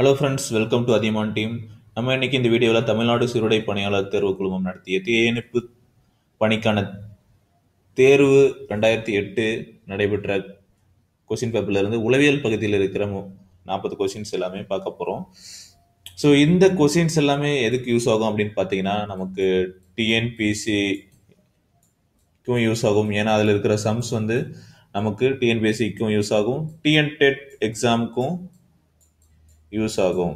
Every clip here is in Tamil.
Hello friends, welcome to Athiyaman team. நம்ம இன்னைக்கு இந்த வீடியோவில் தமிழ்நாடு சிறுடை பணியாளர் தேர்வு குழுமம் நடத்திய தீயணைப்பு பணிக்கான தேர்வு 2008 நடைபெற்ற கொஸ்டின் பேப்பர்ல இருந்து உளவியல் பகுதியில் இருக்கிற 40 கொஸ்டின்ஸ் எல்லாமே பார்க்க போகிறோம். ஸோ இந்த கொஸ்டின்ஸ் எல்லாமே எதுக்கு யூஸ் ஆகும் அப்படின்னு பார்த்தீங்கன்னா, நமக்கு டிஎன்பிஎஸ்சிக்கும் யூஸ் ஆகும். ஏன்னா அதில் இருக்கிற சம்ஸ் வந்து நமக்கு டிஎன்பிஎஸ்சிக்கும் யூஸ் ஆகும், டிஎன்டெட் எக்ஸாமுக்கும் யூஸ் ஆகும்.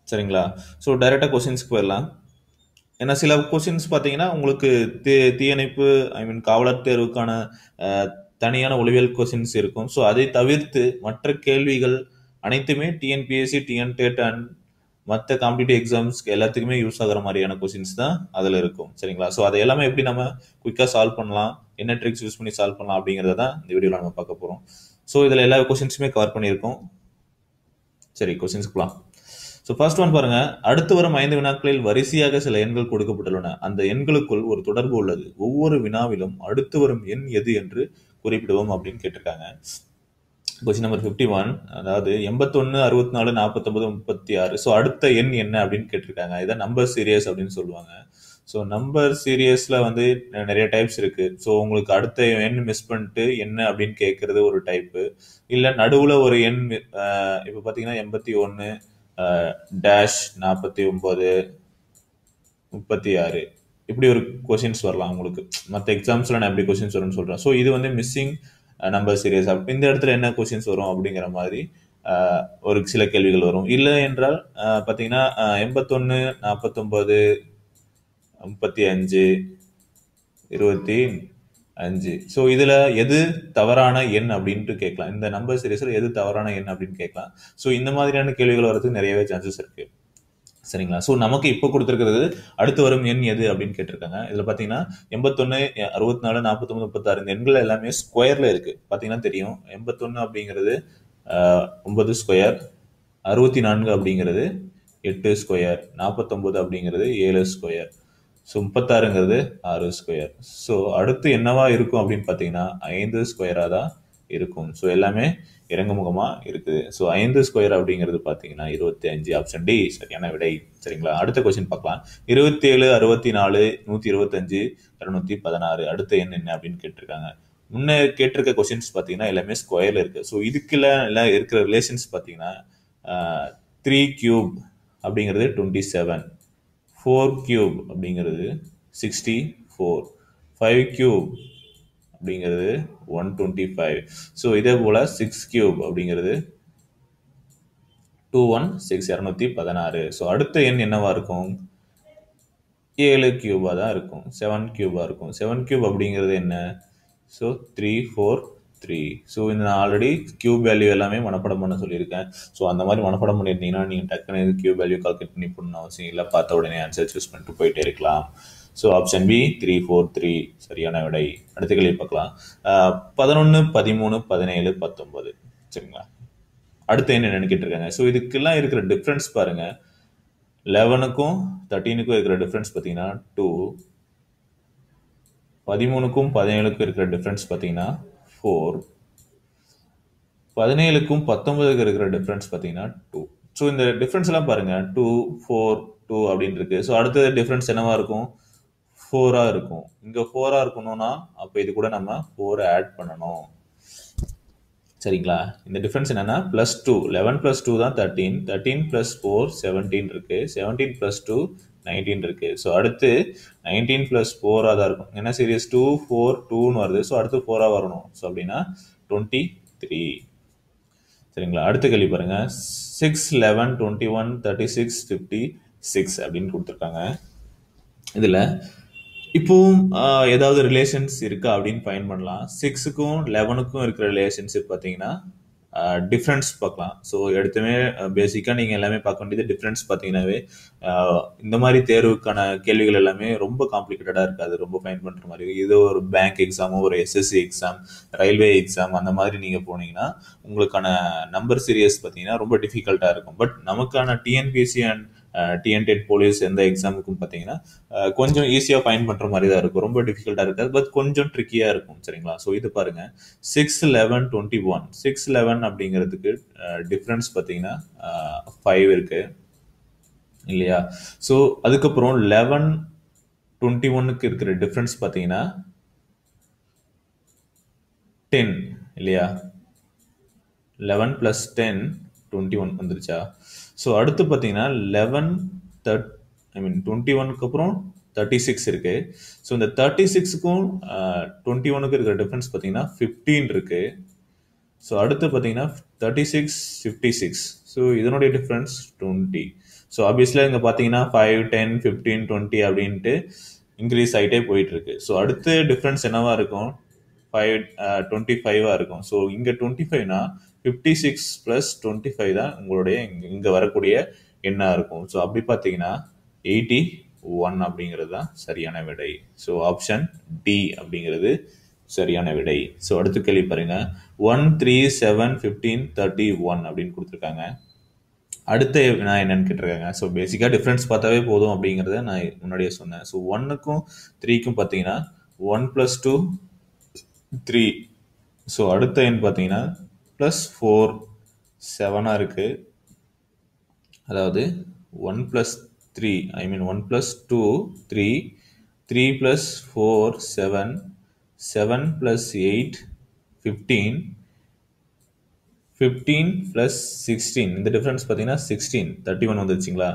சரிங்களா? ஸோ டைரெக்டாக கொஸ்டின்ஸ்க்கு போயிடலாம். ஏன்னா சில கொஸ்டின்ஸ் பார்த்தீங்கன்னா உங்களுக்கு தீயணைப்பு காவலர் தேர்வுக்கான தனியான ஒளிவியல் கொஸ்டின்ஸ் இருக்கும். ஸோ அதை தவிர்த்து மற்ற கேள்விகள் அனைத்துமே டிஎன்பிஎஸ்சி, டிஎன்டெட் அண்ட் மற்ற காம்படிட்டிவ் எக்ஸாம்ஸ்க்கு எல்லாத்துக்குமே யூஸ் ஆகிற மாதிரியான கொஸ்டின்ஸ் தான் அதில் இருக்கும். சரிங்களா? ஸோ அதை எல்லாமே எப்படி நம்ம குயிக்காக சால்வ் பண்ணலாம், என்ன ட்ரிக்ஸ் யூஸ் பண்ணி சால்வ் பண்ணலாம் அப்படிங்கிறத தான் இந்த வீடியோவில் நம்ம பார்க்க போகிறோம். ஸோ இதில் எல்லா கொஸ்டின்ஸுமே கவர் பண்ணியிருக்கோம். சரி, கொஸ்டின்ஸ்க்கு போகலாம். ஸோ ஃபர்ஸ்ட் ஒன் பாருங்க. அடுத்து வரும் 5 வினாக்களில் வரிசையாக சில எண்கள் கொடுக்கப்பட்டுள்ளன. அந்த எண்களுக்குள் ஒரு தொடர்பு உள்ளது. ஒவ்வொரு வினாவிலும் அடுத்து வரும் எண் எது என்று குறிப்பிடுவோம் அப்படின்னு கேட்டிருக்காங்க. கொஸ்டின் நம்பர் 51, அதாவது 81, 64, 49, 36. ஸோ அடுத்த எண் என்ன அப்படின்னு கேட்டிருக்காங்க. இதான் நம்பர் சீரியஸ் அப்படின்னு சொல்லுவாங்க. ஸோ நம்பர் சீரியஸ்ல வந்து நிறைய டைப்ஸ் இருக்கு. ஸோ உங்களுக்கு அடுத்த எண் மிஸ் பண்ணிட்டு என்ன அப்படின்னு கேட்கறது ஒரு டைப்பு. இல்லை நடுவில் ஒரு எண், இப்போ பார்த்தீங்கன்னா 81 டேஷ் 49 36 இப்படி ஒரு கொஸ்டின்ஸ் வரலாம் உங்களுக்கு. மற்ற எக்ஸாம்ஸ்ல நான் எப்படி கொஸ்டின்ஸ் வரும்னு சொல்றேன். ஸோ இது வந்து மிஸ்ஸிங் நம்பர் சீரியஸ். இந்த இடத்துல என்ன கொஸ்டின்ஸ் வரும் அப்படிங்கிற மாதிரி ஒரு சில கேள்விகள் வரும். இல்லை என்றால் பார்த்தீங்கன்னா 81, 49, 35, 25. ஸோ இதுல எது தவறான எண் அப்படின்ட்டு கேட்கலாம். இந்த நம்பர் சீரியஸ்ல எது தவறான எண் அப்படின்னு கேட்கலாம். ஸோ இந்த மாதிரியான கேள்விகள் வரதுக்கு நிறையவே சான்சஸ் இருக்கு. சரிங்களா? ஸோ நமக்கு இப்போ கொடுத்துருக்கிறது அடுத்து வரும் எண் எது அப்படின்னு கேட்டிருக்காங்க. இதுல பாத்தீங்கன்னா 81, 64, 49, 36 இந்த எண்கள் எல்லாமே ஸ்கொயர்ல இருக்கு. பாத்தீங்கன்னா தெரியும். 81 அப்படிங்கிறது 9 ஸ்கொயர், 64 அப்படிங்கிறது 8 ஸ்கொயர், 49 அப்படிங்கிறது 7 ஸ்கொயர், ஸோ 36ங்கிறது 6 ஸ்கொயர். ஸோ அடுத்து என்னவா இருக்கும் அப்படின்னு பார்த்தீங்கன்னா 5 ஸ்கொயராக தான் இருக்கும். ஸோ எல்லாமே இறங்குமுகமாக இருக்குது. ஸோ 5 ஸ்கொயர் அப்படிங்கிறது பார்த்தீங்கன்னா 25. ஆப்ஷன் டி சரியான விடை. சரிங்களா? அடுத்த கொஸ்டின் பார்க்கலாம். 27, 64, 125, 216 அடுத்த எண் என்ன அப்படின்னு கேட்டிருக்காங்க. முன்ன கேட்டிருக்க கொஸ்டின்ஸ் பார்த்தீங்கன்னா எல்லாமே ஸ்கொயர்ல இருக்கு. ஸோ இதுக்குள்ள எல்லாம் இருக்கிற ரிலேஷன்ஸ் பார்த்தீங்கன்னா 3 கியூப் அப்படிங்கிறது 27, 4 கியூப் அப்படிங்கிறது 64, 5 கியூப் அப்படிங்கிறது 125. ஸோ இதே போல 6 கியூப் அப்படிங்கிறது 216, 216. ஸோ அடுத்த எண் என்னவா இருக்கும்? 7 கியூபா தான் இருக்கும், 7 கியூபா இருக்கும். 7 கியூப் அப்படிங்கிறது என்ன? ஸோ 3, 4, 3. ஸோ இந்த நான் ஆல்ரெடி கியூப் வேல்யூ எல்லாமே மனப்படம் பண்ண சொல்லியிருக்கேன். ஸோ அந்த மாதிரி மனப்படம் பண்ணியிருந்தீங்கன்னா நீங்கள் டக்குனு கியூப் வேல்யூ கால்குலேட் பண்ணி போடணும் அவசியம் இல்லை. பார்த்த உடனே ஆன்சர் சூஸ் பண்ணிட்டு போயிட்டே இருக்கலாம். ஸோ ஆப்ஷன் பி 3, 4, 3 சரியான விடை. அடுத்த கேள்வி பார்க்கலாம். 11, 13, 17, 19. சரிங்களா? அடுத்த எண் என்னன்னு கேட்டிருக்காங்க. ஸோ இதுக்கெல்லாம் இருக்கிற டிஃப்ரென்ஸ் பாருங்க. 11க்கும் 13க்கும் இருக்கிற டிஃப்ரென்ஸ் பார்த்தீங்கன்னா 2. 13க்கும் 17க்கும் இருக்கிற டிஃப்ரென்ஸ் பார்த்தீங்கன்னா 4. 17க்கும் 19க்கும் இருக்கிற டிஃப்ரென்ஸ் பார்த்தீங்கன்னா 2. ஸோ இந்த டிஃப்ரென்ஸ் எல்லாம் பாருங்க. 2, 4, 2 அப்படின்னு இருக்கு. ஸோ அடுத்தது டிஃப்ரென்ஸ் என்னவா இருக்கும்? 4 இருக்கும். இங்க 4 இருக்கணும்னா அப்போ இது கூட நம்ம 4 ஆட் பண்ணணும். சரிங்களா? இந்த டிஃபரன்ஸ் என்னன்னா +2. 11 + 2 தான் 13. 13 + 4 17 இருக்கு. 17 + 2 19 இருக்கு. ஸோ அடுத்து 19 + 4 தான் இருக்கும். ஏன்னா சீரியஸ் 2, 4, 2ன்னு வருது. ஸோ அடுத்து 4 வரணும். ஸோ அப்படின்னா 23. சரிங்களா? அடுத்த கேள்வி பாருங்க. 6, 11, 21, 36, 56 அப்படின்னு கொடுத்துருக்காங்க. இதுல இப்போவும் ஏதாவது ரிலேஷன்ஸ் இருக்கா அப்படின்னு ஃபைன் பண்ணலாம். 6க்கும் 11க்கும் இருக்கிற ரிலேஷன்ஷிப் பார்த்தீங்கன்னா டிஃப்ரென்ஸ் பார்க்கலாம். ஸோ எடுத்துமே பேசிக்காக நீங்கள் எல்லாமே பார்க்க வேண்டியது டிஃப்ரென்ஸ் பார்த்தீங்கன்னாவே இந்த மாதிரி தேர்வுக்கான கேள்விகள் எல்லாமே ரொம்ப காம்ப்ளிகேட்டடாக இருக்காது. ரொம்ப ஃபைன் பண்ணுற மாதிரி இது ஒரு பேங்க் எக்ஸாமோ, ஒரு எஸ்எஸ்சி எக்ஸாம், ரயில்வே எக்ஸாம் அந்த மாதிரி நீங்கள் போனீங்கன்னா உங்களுக்கான நம்பர் சீரியஸ் பார்த்தீங்கன்னா ரொம்ப டிஃபிகல்ட்டாக இருக்கும். பட் நமக்கான டிஎன்பிஎஸ்சி அண்ட் டிஎன்டெட் போலீஸ் எந்த எக்ஸாமுக்கும் பார்த்தீங்கன்னா கொஞ்சம் ஈஸியாக ஃபைன் பண்ணுற மாதிரி தான் இருக்கும். ரொம்ப டிஃபிகல்ட்டாக இருக்காது, பட் கொஞ்சம் ட்ரிக்கியாக இருக்கும். சரிங்களா? ஸோ இது பாருங்க 6, 11, 21. 6, 11 அப்படிங்கிறதுக்கு டிஃப்ரென்ஸ் பார்த்தீங்கன்னா 5 இருக்கு இல்லையா? ஸோ அதுக்கப்புறம் 11, 21க்கு இருக்கிற டிஃப்ரென்ஸ் பார்த்தீங்கன்னா 10 இல்லையா? 11 + 10 21 வந்துருச்சா? ஸோ அடுத்து பார்த்தீங்கன்னா 21க்கு அப்புறம் 36 இருக்கு. ஸோ இந்த 36க்கும் 21க்கு இருக்கிற டிஃபரன்ஸ் பார்த்தீங்கன்னா 15 இருக்கு. ஸோ அடுத்து பார்த்தீங்கன்னா 36, 56. ஸோ இதனுடைய டிஃபரன்ஸ் 20. ஸோ ஆப்வியஸ்லி இங்கே பார்த்தீங்கன்னா 5, 10, 15, 20 அப்படின்ட்டு இன்க்ரீஸ் ஆகிட்டே போயிட்டு இருக்கு. ஸோ அடுத்த டிஃபரன்ஸ் என்னவா இருக்கும்? 25 இருக்கும். ஸோ இங்கே 25னா 56 + 25 தான் உங்களுடைய இங்கே வரக்கூடிய எண்ணா இருக்கும். ஸோ அப்படி பார்த்தீங்கன்னா 81 அப்படிங்கிறது தான் சரியான விடை. ஸோ ஆப்ஷன் டி அப்படிங்கிறது சரியான விடை. ஸோ அடுத்த கேள்வி பாருங்க 1, 3, 7, 15, 31 அப்படின்னு கொடுத்துருக்காங்க. அடுத்த நான் என்னன்னு கேட்டிருக்காங்க. ஸோ பேசிக்காக டிஃப்ரென்ஸ் பார்த்தாவே போதும் அப்படிங்கிறத நான் முன்னாடியே சொன்னேன். ஸோ 1க்கும் 3க்கும் பார்த்தீங்கன்னா 1 + 2 3. ஸோ அடுத்த எண் பார்த்தீங்கன்னா +4 7 இருக்கு. அதாவது 1 + 3 1 + 2 3, 3 + 4 7, 7 + 8 15, 15 + 16. இந்த டிஃபரன்ஸ் பார்த்தீங்கன்னா 16 31 வந்துருச்சுங்களா?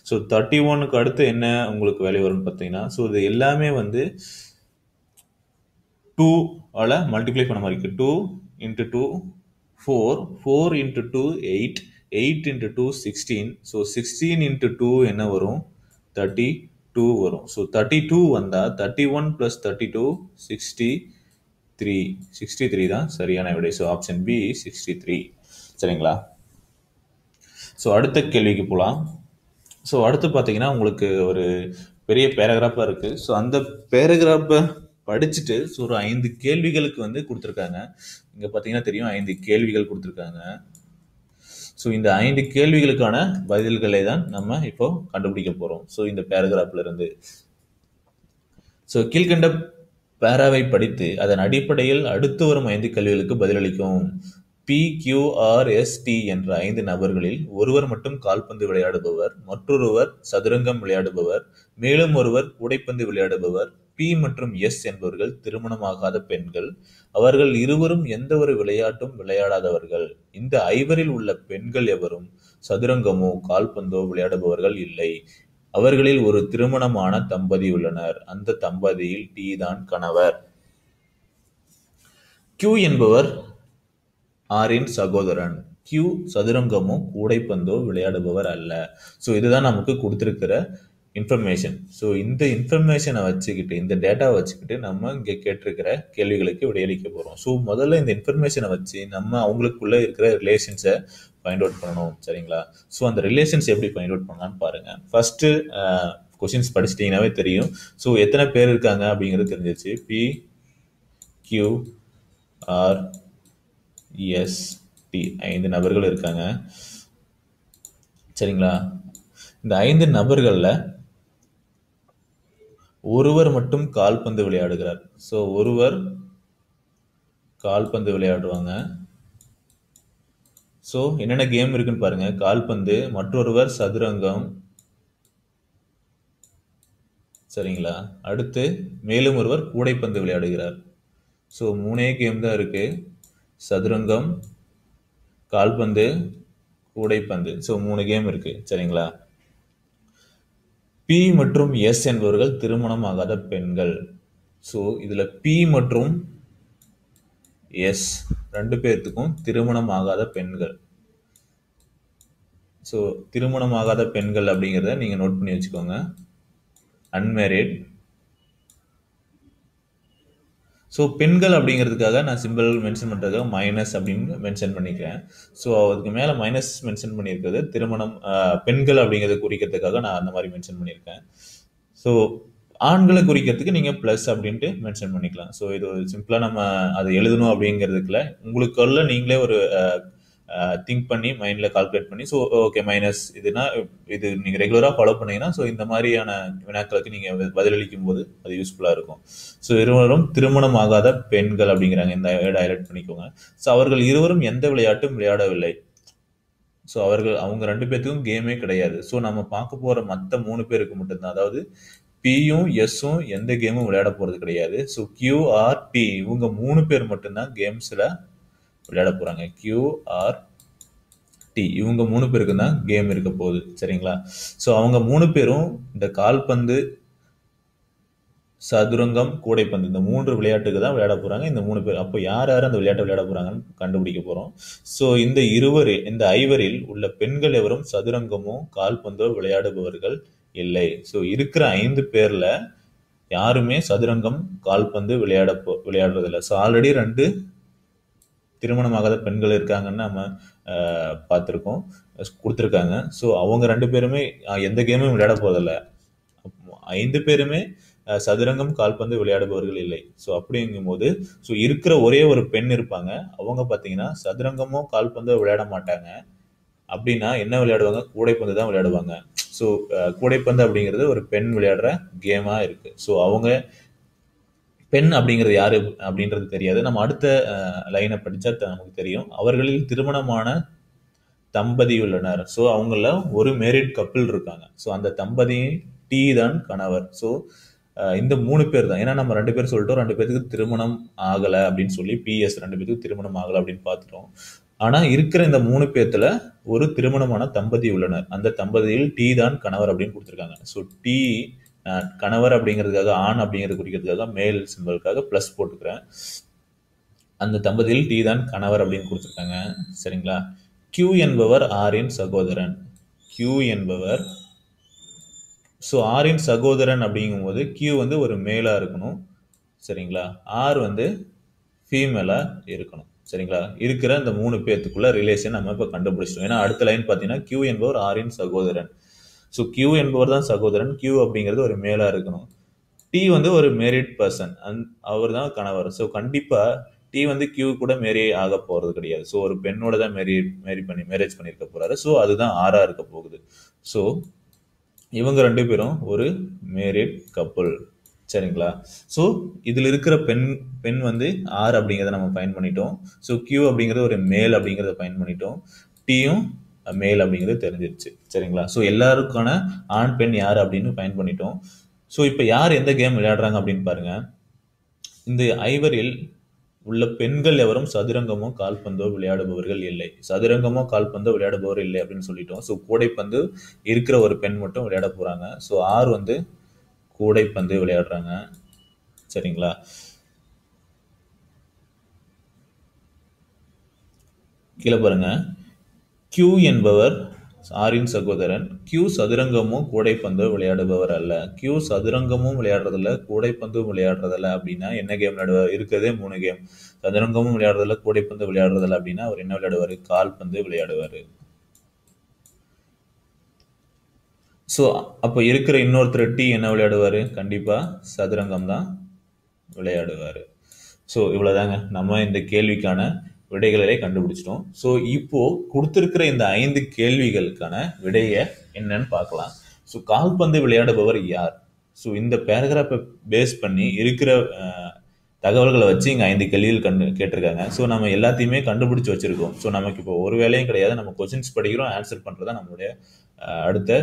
ஸோ 31க்கு அடுத்து என்ன உங்களுக்கு வேல்யூ வரும்னு பார்த்தீங்கன்னா, ஸோ இது எல்லாமே வந்து 2 ஆல மல்டிப்ளை பண்ண மாதிரி இருக்கு. 2 × 2 4, 4 × 2 8, 8 × 2 16. ஸோ 16 × 2 என்ன வரும்? 32 வரும். ஸோ 32 வந்தா 31 + 32 63. 63 தான் சரியான விடை. So option B 63. சரிங்களா? ஸோ அடுத்த கேள்விக்கு போகலாம். ஸோ அடுத்து பார்த்தீங்கன்னா உங்களுக்கு ஒரு பெரிய பேராகிராஃபாக இருக்குது. ஸோ அந்த பேராகிராஃபை படிச்சுட்டு ஸோ ஒரு 5 கேள்விகளுக்கு வந்து கொடுத்துருக்காங்க. இங்கே பார்த்தீங்கன்னா தெரியும் 5 கேள்விகள் கொடுத்துருக்காங்க. ஸோ இந்த 5 கேள்விகளுக்கான பதில்களை தான் நம்ம இப்போ கண்டுபிடிக்க போகிறோம். ஸோ இந்த பேராகிராஃப்ல இருந்து ஸோ கீழ்கண்ட பேராவை படித்து அதன் அடிப்படையில் அடுத்து வரும் 5 கேள்விகளுக்கு பதிலளிக்கும். PQRST என்ற 5 நபர்களில் ஒருவர் மட்டும் கால்பந்து விளையாடுபவர், மற்றொருவர் சதுரங்கம் விளையாடுபவர், மேலும் ஒருவர் கூடைப்பந்து விளையாடுபவர். P மற்றும் S என்பவர்கள் திருமணமாகாத பெண்கள். அவர்கள் இருவரும் எந்த ஒரு விளையாட்டும் விளையாடாதவர்கள். இந்த 5வரில் உள்ள பெண்கள் எவரும் சதுரங்கமோ கால்பந்தோ விளையாடுபவர்கள் இல்லை. அவர்களில் ஒரு திருமணமான தம்பதி உள்ளனர். அந்த தம்பதியில் T தான் கணவர். Q என்பவர் ஆரின் சகோதரன். Q சதுரங்கமோ கூடைப்பந்தோ விளையாடுபவர் அல்ல. ஸோ இதுதான் நமக்கு கொடுத்திருக்கிற இன்ஃபர்மேஷன். ஸோ இந்த இன்ஃபர்மேஷனை வச்சுக்கிட்டு இந்த டேட்டாவை வச்சுக்கிட்டு நம்ம இங்கே கேட்டிருக்கிற கேள்விகளுக்கு விடையளிக்க போகிறோம். ஸோ முதல்ல இந்த இன்ஃபர்மேஷனை வச்சு நம்ம அவங்களுக்குள்ள இருக்கிற ரிலேஷன்ஸை ஃபைண்ட் அவுட் பண்ணணும். சரிங்களா? ஸோ அந்த ரிலேஷன்ஸ் எப்படி ஃபைண்ட் அவுட் பண்ணலான்னு பாருங்க. ஃபர்ஸ்ட் கொஸ்டின்ஸ் படிச்சிட்டிங்கனாவே தெரியும். ஸோ எத்தனை பேர் இருக்காங்க அப்படிங்கிறது தெரிஞ்சிச்சு. PQRST 5 நபர்கள் இருக்காங்க. சரிங்களா? இந்த 5 நபர்கள்ல ஒருவர் மட்டும் கால்பந்து விளையாடுகிறார். ஸோ ஒருவர் கால்பந்து விளையாடுவாங்க. ஸோ என்னென்ன கேம் இருக்குன்னு பாருங்க. கால்பந்து, மற்றொருவர் சதுரங்கம். சரிங்களா? அடுத்து மேலும் ஒருவர் கூடைப்பந்து விளையாடுகிறார். ஸோ 3 கேம் தான் இருக்கு. சதுரங்கம், கால்பந்து, கூடைப்பந்து. ஸோ 3 கேம் இருக்கு. சரிங்களா? P மற்றும் S என்பவர்கள் திருமணம் ஆகாத பெண்கள். ஸோ இதுல P மற்றும் S 2 பேர்த்துக்கும் திருமணம் ஆகாத பெண்கள். ஸோ திருமணம் ஆகாத பெண்கள் அப்படிங்கிறத நீங்க நோட் பண்ணி வச்சுக்கோங்க. அன்மேரிட். ஸோ பெண்கள் அப்படிங்கிறதுக்காக நான் சிம்பிள் மென்ஷன் பண்ணுறதுக்காக மைனஸ் அப்படின்னு மென்ஷன் பண்ணிக்கிறேன். ஸோ அதுக்கு மேலே மைனஸ் மென்ஷன் பண்ணியிருக்கிறது திருமணம் பெண்கள் அப்படிங்கிறத குறிக்கிறதுக்காக நான் அந்த மாதிரி மென்ஷன் பண்ணியிருக்கேன். ஸோ ஆண்களை குறிக்கிறதுக்கு நீங்கள் ப்ளஸ் அப்படின்ட்டு மென்ஷன் பண்ணிக்கலாம். ஸோ இது ஒரு சிம்பிளாக நம்ம அதை எழுதணும் அப்படிங்கிறதுக்குல உங்களுக்குள்ள நீங்களே ஒரு திங்க் பண்ணி மைண்டில் கால்குலேட் பண்ணி, ஸோ ஓகே மைனஸ் இதுனா இது நீங்கள் ரெகுலராக ஃபாலோ பண்ணீங்கன்னா ஸோ இந்த மாதிரியான வினாக்களுக்கு நீங்கள் பதிலளிக்கும் போது அது யூஸ்ஃபுல்லாக இருக்கும். ஸோ இருவரும் திருமணம் ஆகாத பெண்கள் அப்படிங்கிறாங்க, இந்த வேர்டை ஹைலைட் பண்ணிக்கோங்க. ஸோ அவர்கள் இருவரும் எந்த விளையாட்டும் விளையாடவில்லை. ஸோ அவங்க 2 பேர்த்துக்கும் கேமே கிடையாது. ஸோ நம்ம பார்க்க போகிற மற்ற 3 பேருக்கு மட்டும்தான், அதாவது பியும் எஸ்ஸும் எந்த கேமும் விளையாட போகிறது கிடையாது. ஸோ கியூ ஆர் டி இவங்க 3 பேர் மட்டும்தான் கேம்ஸில் விளையாட போகிறாங்க. கியூ ஆர் டி இவங்க 3 பேருக்கு தான் கேம் இருக்க போகுது. சரிங்களா? ஸோ அவங்க 3 பேரும் இந்த கால்பந்து, சதுரங்கம், கூடைப்பந்து இந்த 3 விளையாட்டுக்கு தான் விளையாட போறாங்க இந்த 3 பேர். அப்போ யார் யார் அந்த விளையாட்டை விளையாட போறாங்கன்னு கண்டுபிடிக்க போறோம். ஸோ இந்த ஐவரில் உள்ள பெண்கள் எவரும் சதுரங்கமோ கால்பந்தோ விளையாடுபவர்கள் இல்லை. ஸோ இருக்கிற 5 பேர்ல யாருமே சதுரங்கம், கால்பந்து விளையாடுறதில்லை. ஸோ ஆல்ரெடி 2 திருமணமாகாத பெண்கள் இருக்காங்கன்னு நம்ம பார்த்துருக்கோம், கொடுத்துருக்காங்க. ஸோ அவங்க 2 பேருமே எந்த கேமும் விளையாட போறதில்லை. 5 பேருமே சதுரங்கம், கால்பந்து விளையாடுபவர்கள் இல்லை. ஸோ அப்படிங்கும்போது ஸோ இருக்கிற ஒரே ஒரு பெண் இருப்பாங்க. அவங்க பார்த்தீங்கன்னா சதுரங்கமோ கால்பந்தோ விளையாட மாட்டாங்க. அப்படின்னா என்ன விளையாடுவாங்க? கூடைப்பந்து தான் விளையாடுவாங்க. ஸோ கூடைப்பந்து அப்படிங்கிறது ஒரு பெண் விளையாடுற கேமா இருக்கு. ஸோ அவங்க பெண் அப்படிங்கிறது யாரு அப்படின்றது தெரியாது. நம்ம அடுத்த லைனை படிச்சா நமக்கு தெரியும். அவர்களில் திருமணமான தம்பதி உள்ளனர். ஸோ அவங்கள ஒரு மேரிட் கப்பிள் இருக்காங்க. ஸோ அந்த தம்பதி டி தான் கணவர். ஸோ இந்த 3 பேர் தான். ஏன்னா நம்ம 2 பேர் சொல்லிட்டோம், 2 பேருக்கு திருமணம் ஆகலை அப்படின்னு சொல்லி, பிஎஸ் 2 பேருக்கு திருமணம் ஆகலை அப்படின்னு பார்த்துட்டோம். ஆனா இருக்கிற இந்த 3 பேர்த்துல ஒரு திருமணமான தம்பதி உள்ளனர். அந்த தம்பதியில் டி தான் கணவர் அப்படின்னு கொடுத்துருக்காங்க. ஸோ டி கணவர் அப்படிங்கிறதுக்காக, ஆண் அப்படிங்கிறது குறிக்கிறதுக்காக மேல் சிம்பலுக்காக பிளஸ் போட்டுக்கிறேன். அந்த தம்பதியில் டி தான் கணவர் அப்படின்னு கொடுத்துருக்காங்க. சரிங்களா? கியூ என்பவர் ஆரின் சகோதரன். கியூ என்பவர், ஸோ ஆரின் சகோதரன் அப்படிங்கும்போது கியூ வந்து ஒரு மேலா இருக்கணும். சரிங்களா? ஆர் வந்து ஃபீமேலா இருக்கணும். சரிங்களா? இருக்கிற இந்த 3 பேர்த்துக்குள்ள ரிலேஷன் நம்ம இப்போ கண்டுபிடிச்சிட்டோம். ஏன்னா அடுத்த லைன் பார்த்தீங்கன்னா கியூ என்பவர் ஆரின் சகோதரன். ஸோ கியூ என்பவர் தான் சகோதரன். கியூ அப்படிங்கிறது ஒரு மேலா இருக்கணும். டி வந்து ஒரு மேரிட் பர்சன், அவர் தான் கணவர். ஸோ கண்டிப்பா டி வந்து கியூ கூட மேரி ஆக போறது கிடையாது. ஸோ ஒரு பெண்ணோட தான் மேரேஜ் பண்ணியிருக்க போறாரு. ஸோ அதுதான் ஆரா இருக்க போகுது. ஸோ இவங்க 2 பேரும் ஒரு மேரிட் கப்புள். சரிங்களா? ஸோ இதில் இருக்கிற பெண் வந்து ஆர் அப்படிங்கிறத நம்ம ஃபைண்ட் பண்ணிட்டோம். ஸோ கியூ அப்படிங்கிறது ஒரு மேல் அப்படிங்கிறத ஃபைண்ட் பண்ணிட்டோம். டியும் மேல் அப்படிங்கிறது தெரிஞ்சிருச்சு. சரிங்களா? ஸோ எல்லாருக்கான ஆண் பெண் யார் அப்படின்னு ஃபைண்ட் பண்ணிட்டோம். ஸோ இப்போ யார் எந்த கேம் விளையாடுறாங்க அப்படின்னு பாருங்க. இந்த ஐவரில் உள்ள பெண்கள் எவரும் சதுரங்கமோ கால்பந்தோ விளையாடுபவர்கள் இல்லை. சதுரங்கமோ கால்பந்தோ விளையாடுபவர் இல்லை அப்படின்னு சொல்லிட்டோம். ஸோ கூடைப்பந்து இருக்கிற ஒரு பெண் மட்டும் விளையாட போறாங்க. ஸோ ஆர் வந்து கூடைப்பந்து விளையாடுறாங்க. சரிங்களா? கீழே பாருங்க. கியூ என்பவர் ஆரின் சகோதரன். கியூ சதுரங்கமும் கூடைப்பந்தோ விளையாடுபவர் அல்ல. கியூ சதுரங்கமும் விளையாடுறதில்ல, கூடைப்பந்தும் விளையாடுறதில்ல. அப்படின்னா என்ன கேம் விளையாடுவார்? இருக்கிறதே 3 கேம். சதுரங்கமும் விளையாடுறதில்ல, கூடைப்பந்து விளையாடுறதில்ல. அப்படின்னா அவர் என்ன விளையாடுவாரு? கால்பந்து விளையாடுவாரு. ஸோ அப்போ இருக்கிற இன்னொருத்தர் டி என்ன விளையாடுவாரு? கண்டிப்பா சதுரங்கம் தான் விளையாடுவாரு. ஸோ இவ்வளவுதாங்க, நம்ம இந்த கேள்விக்கான விடைகளை கண்டுபிடிச்சிட்டோம். ஸோ இப்போ கொடுத்திருக்கிற இந்த 5 கேள்விகளுக்கான விடையை என்னன்னு பார்க்கலாம். ஸோ கால்பந்து விளையாடுபவர் யார்? ஸோ இந்த பேராகிராஃபை பேஸ் பண்ணி இருக்கிற தகவல்களை வச்சு இங்கே 5 கேள்விகள் கேட்டிருக்காங்க. ஸோ நம்ம எல்லாத்தையுமே கண்டுபிடிச்சு வச்சிருக்கோம். ஸோ நமக்கு இப்போ ஒரு வேலையும் கிடையாது. நம்ம கொஸ்டின்ஸ் படிக்கிறோம், ஆன்சர் பண்றதா நம்மளுடைய அடுத்த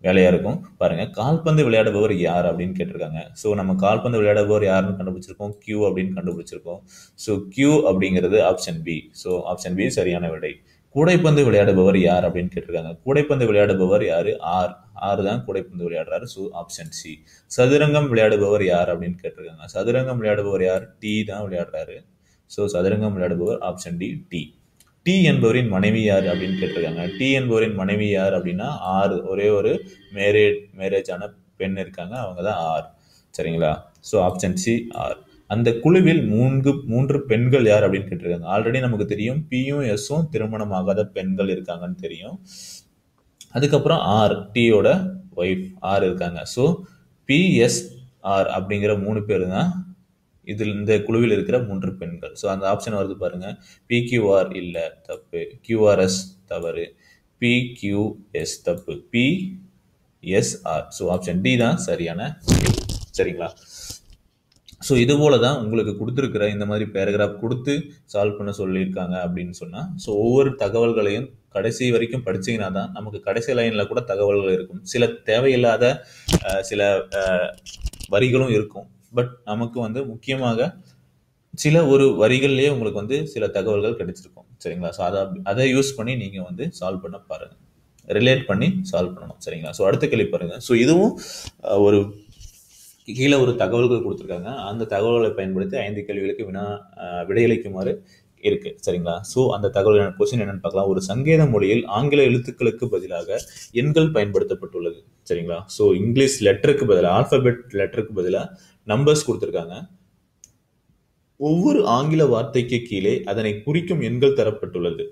வேலையா இருக்கும். பாருங்க, கால்பந்து விளையாடுபவர் யார் அப்படின்னு கேட்டிருக்காங்க. ஸோ நம்ம கால்பந்து விளையாடுபவர் யாருன்னு கண்டுபிடிச்சிருக்கோம், கியூ அப்படின்னு கண்டுபிடிச்சிருக்கோம். ஸோ கியூ அப்படிங்கிறது option B. So option B சரியான விடை. கூடைப்பந்து விளையாடுபவர் யார் அப்படின்னு கேட்டிருக்காங்க. கூடைப்பந்து விளையாடுபவர் யாரு? ஆர். ஆர் தான் கூடைப்பந்து விளையாடுறாரு. So option C. சதுரங்கம் விளையாடுபவர் யார் அப்படின்னு கேட்டிருக்காங்க. சதுரங்கம் விளையாடுபவர் யார்? டி தான் விளையாடுறாரு. ஸோ சதுரங்கம் விளையாடுபவர் ஆப்ஷன் டி, டி. டி என்பவரின் மனைவி யார் அப்படின்னு கேட்டிருக்காங்க. டி என்பவரின் மனைவி யார் அப்படின்னா ஆர். ஒரே ஒரு மேரேஜ் ஆன பெண் இருக்காங்க, அவங்க தான் ஆர். சரிங்களா? So option C R. அந்த குழுவில் 3 பெண்கள் யார் அப்படின்னு கேட்டிருக்காங்க. ஆல்ரெடி நமக்கு தெரியும் பியும் எஸ்ஸும் திருமணமாகாத பெண்கள் இருக்காங்கன்னு தெரியும். அதுக்கப்புறம் ஆர், டியோட ஒய்ஃப் ஆர் இருக்காங்க. ஸோ பிஎஸ் ஆர் அப்படிங்கிற 3 பேர் தான் இதில் இந்த குழுவில் இருக்கிற 3 பெண்கள். ஸோ அந்த ஆப்ஷன் வருது பாருங்க. பிக்யூஆர் இல்லை, தப்பு. கியூஆர்எஸ் தவறு. பிக்யூஎஸ் தப்பு. பிஎஸ்ஆர். ஸோ ஆப்ஷன் டி தான் சரியான கேள்வி. சரிங்களா? ஸோ இது போல தான் உங்களுக்கு கொடுத்துருக்கிற இந்த மாதிரி பேராகிராஃப் கொடுத்து சால்வ் பண்ண சொல்லியிருக்காங்க அப்படின்னு சொன்னால், ஸோ ஒவ்வொரு தகவல்களையும் கடைசி வரைக்கும் படிச்சீங்கன்னா தான் நமக்கு கடைசி லைனில் கூட தகவல்கள் இருக்கும். சில தேவையில்லாத சில வரிகளும் இருக்கும். பட் நமக்கு வந்து முக்கியமாக சில ஒரு வரிகள்லேயே உங்களுக்கு வந்து சில தகவல்கள் கிடைச்சிருக்கும். சரிங்களா? ஸோ அதை யூஸ் பண்ணி நீங்கள் வந்து சால்வ் பண்ண பாருங்க, ரிலேட் பண்ணி சால்வ் பண்ணணும். சரிங்களா? ஸோ அடுத்த கேள்வி பாருங்க. ஸோ இதுவும் ஒரு கீழே ஒரு தகவல்கள் கொடுத்துருக்காங்க. அந்த தகவல்களை பயன்படுத்தி 5 கேள்விகளுக்கு விடையளிக்குமாறு இருக்கு. சரிங்களா? ஸோ அந்த தகவல் கொஸ்டின் என்னன்னு பார்க்கலாம். ஒரு சங்கேத மொழியில் ஆங்கில எழுத்துக்களுக்கு பதிலாக எண்கள் பயன்படுத்தப்பட்டுள்ளது. சரிங்களா? ஸோ இங்கிலீஷ் லெட்டருக்கு பதிலாக, ஆல்பபெட் லெட்டருக்கு பதிலாக நம்பர்ஸ் கொடுத்துருக்காங்க. ஒவ்வொரு ஆங்கில வார்த்தைக்கு கீழே அதனை குறிக்கும் எண்கள் தரப்பட்டுள்ளது.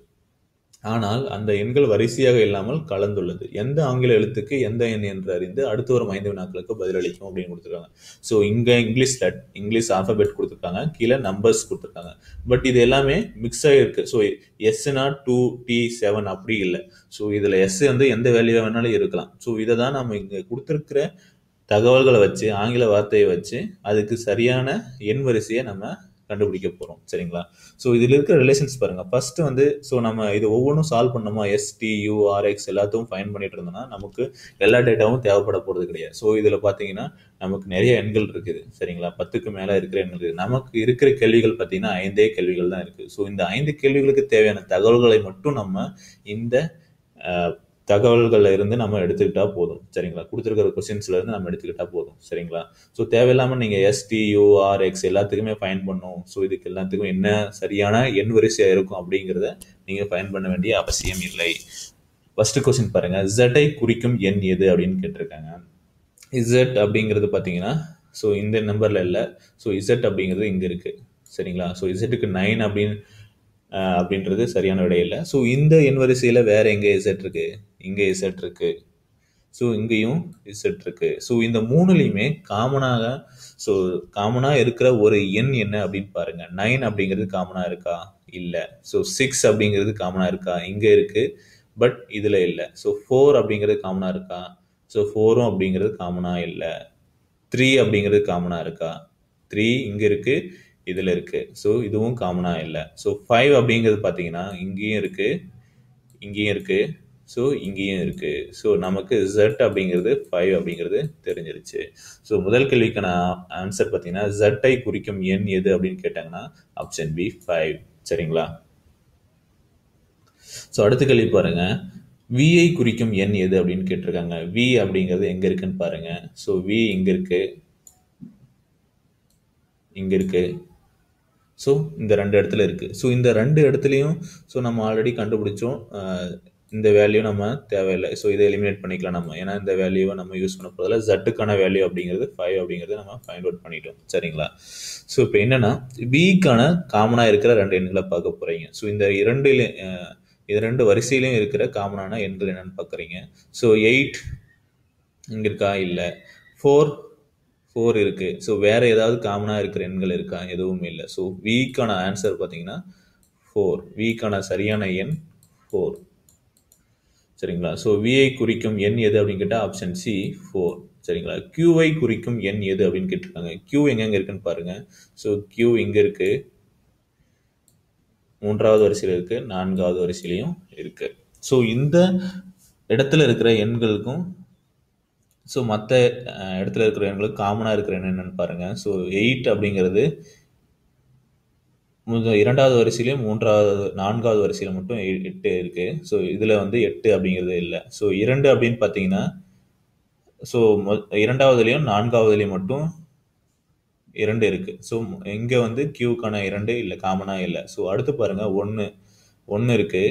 ஆனால் அந்த எண்கள் வரிசையாக இல்லாமல் கலந்துள்ளது. எந்த ஆங்கில எழுத்துக்கு எந்த எண் என்று அறிந்து அடுத்து வரும் 5 வினாக்களுக்கு பதிலளிக்கும் அப்படின்னு கொடுத்துருக்காங்க. ஸோ இங்க இங்கிலீஷ் ஆல்பபெட் கொடுத்துருக்காங்க, கீழே நம்பர்ஸ் கொடுத்துருக்காங்க. பட் இது எல்லாமே மிக்ஸ் ஆகிருக்கு. ஸோ எஸ்னா 2 T7 அப்படி இல்லை. ஸோ இதுல எஸ் வந்து எந்த வேல்யூ வேணாலும் இருக்கலாம். ஸோ இதை தான் நம்ம இங்க கொடுத்துருக்கிற தகவல்களை வச்சு, ஆங்கில வார்த்தையை வச்சு அதுக்கு சரியான எண் வரிசையை நம்ம கண்டுபிடிக்க போறோம். சரிங்களா? ஸோ இதில் இருக்கிற ரிலேஷன்ஸ் பாருங்க. ஃபர்ஸ்ட் வந்து ஸோ நம்ம இது ஒவ்வொன்றும் சால்வ் பண்ணோமா, STURX எல்லாத்தையும் ஃபைன் பண்ணிட்டு இருந்தோம்னா நமக்கு எல்லா டேட்டாவும் தேவைப்பட போறது கிடையாது. ஸோ இதில் பார்த்தீங்கன்னா நமக்கு நிறைய எண்கள் இருக்குது. சரிங்களா? 10க்கு மேலே இருக்கிற எண்கள் இருக்குது. நமக்கு இருக்கிற கேள்விகள் பார்த்தீங்கன்னா 5 கேள்விகள் தான் இருக்கு. ஸோ இந்த 5 கேள்விகளுக்கு தேவையான தகவல்களை மட்டும் நம்ம இந்த தகவல்கள்ல இருந்து நம்ம எடுத்துக்கிட்டா போதும். சரிங்களா? கொடுத்துருக்கிற கொஸ்டின்ஸ்ல இருந்து நம்ம எடுத்துக்கிட்டா போதும். சரிங்களா? ஸோ தேவையில்லாம நீங்க STURX எல்லாத்துக்குமே ஃபைன் பண்ணும். ஸோ இதுக்கு எல்லாத்துக்கும் என்ன சரியான எண் வரிசையா இருக்கும் அப்படிங்கிறத நீங்க ஃபைன் பண்ண வேண்டிய அவசியம் இல்லை. ஃபர்ஸ்ட் கொஸ்டின் பாருங்க. Z குறிக்கும் எண் எது அப்படின்னு கேட்டிருக்காங்க. Z அப்படிங்கிறது பார்த்தீங்கன்னா ஸோ இந்த நம்பர்ல இல்லை. ஸோ Z அப்படிங்கிறது இங்க இருக்கு. சரிங்களா? ஸோ Zக்கு 9 அப்படின்றது சரியான விடை இல்லை. ஸோ இந்த எண் வரிசையில வேற எங்க Z இருக்கு? இங்க Z இருக்கு. ஸோ இங்கேயும் Z இருக்கு. ஸோ இந்த மூணுலையுமே காமனா இருக்கிற ஒரு எண் என்ன அப்படின்னு பாருங்க. 9 அப்படிங்கிறது காமனா இருக்கா? இல்லை. ஸோ 6 அப்படிங்கிறது காமனா இருக்கா? இங்க இருக்கு, பட் இதுல இல்லை. ஸோ 4 அப்படிங்கிறது காமனா இருக்கா? ஸோ 4ம் அப்படிங்கிறது காமனா இல்லை. 3 அப்படிங்கிறது காமனா இருக்கா? 3 இங்க இருக்கு, இதுல இருக்கு. ஸோ இதுவும் காமனா இல்லை. ஸோ 5 அப்படிங்கிறது பார்த்தீங்கன்னா இங்கேயும் இருக்கு, இங்கேயும் இருக்கு, ஸோ இங்கேயும் இருக்கு. ஸோ நமக்கு Z அப்படிங்கிறது 5 அப்படிங்கிறது தெரிஞ்சிருச்சு. ஸோ முதல் கேள்விக்கான ஆன்சர் பார்த்தீங்கன்னா Z குறிக்கும் எண் எது அப்படின்னு கேட்டாங்கன்னா ஆப்ஷன் பி 5. சரிங்களா? ஸோ அடுத்த கேள்வி பாருங்க. V குறிக்கும் எண் எது அப்படின்னு கேட்டிருக்காங்க. V அப்படிங்கிறது எங்க இருக்குன்னு பாருங்க. ஸோ V இங்க இருக்கு, இங்க இருக்கு. ஸோ இந்த 2 இடத்துல இருக்கு. ஸோ இந்த 2 இடத்துலையும் ஸோ நம்ம ஆல்ரெடி கண்டுபிடிச்சோம். இந்த வேல்யூ நம்ம தேவையில்லை. ஸோ இதை எலிமினேட் பண்ணிக்கலாம் நம்ம. ஏன்னா இந்த வேல்யூவை நம்ம யூஸ் பண்ண போதில்லை. Z-க்கான வேல்யூ அப்படிங்கிறது 5 அப்படிங்கிறது நம்ம ஃபைண்ட் அவுட் பண்ணிட்டோம். சரிங்களா? ஸோ இப்போ என்னன்னா V-க்கான காமனாக இருக்கிற 2 எண்களை பார்க்க போறீங்க. ஸோ இந்த இரண்டு வரிசையிலையும் இருக்கிற காமனான எண்கள் என்னன்னு பார்க்குறீங்க. ஸோ 8 இங்க இருக்கா? இல்லை. 4 இருக்கு. ஸோ வேற ஏதாவது காமனாக இருக்கிற எண்கள் இருக்கா? எதுவும் இல்லை. ஸோ V-க்கான ஆன்சர் பார்த்தீங்கன்னா 4. V-க்கான சரியான எண் 4. சரிங்களா? ஸோ V-ஐ குறிக்கும் எண் எது அப்படின்னு கேட்டால் ஆப்ஷன் சி 4. சரிங்களா? Q-ஐ குறிக்கும் எண் எது அப்படின்னு கேட்டிருக்காங்க. Q எங்க இருக்குன்னு பாருங்க. ஸோ Q இங்க இருக்கு, 3வது வரிசையில் இருக்கு, 4வது வரிசையிலையும் இருக்கு. ஸோ இந்த இடத்துல இருக்கிற எண்களுக்கும் ஸோ மற்ற இடத்துல இருக்கிற எண்களுக்கு காமனாக இருக்கிற எண் என்னன்னு பாருங்க. ஸோ 8 அப்படிங்கிறது 2வது வரிசையிலையும் 4வது வரிசையில மட்டும் 8 இருக்கு. ஸோ இதுல வந்து 8 அப்படிங்கிறது இல்லை. ஸோ 2 அப்படின்னு பார்த்தீங்கன்னா ஸோ 2வதுலையும் 4வதுலையும் மட்டும் 2 இருக்கு. ஸோ இங்க வந்து Q-க்கான 2 இல்லை, காமனா இல்லை. ஸோ அடுத்து பாருங்க 1 இருக்கு,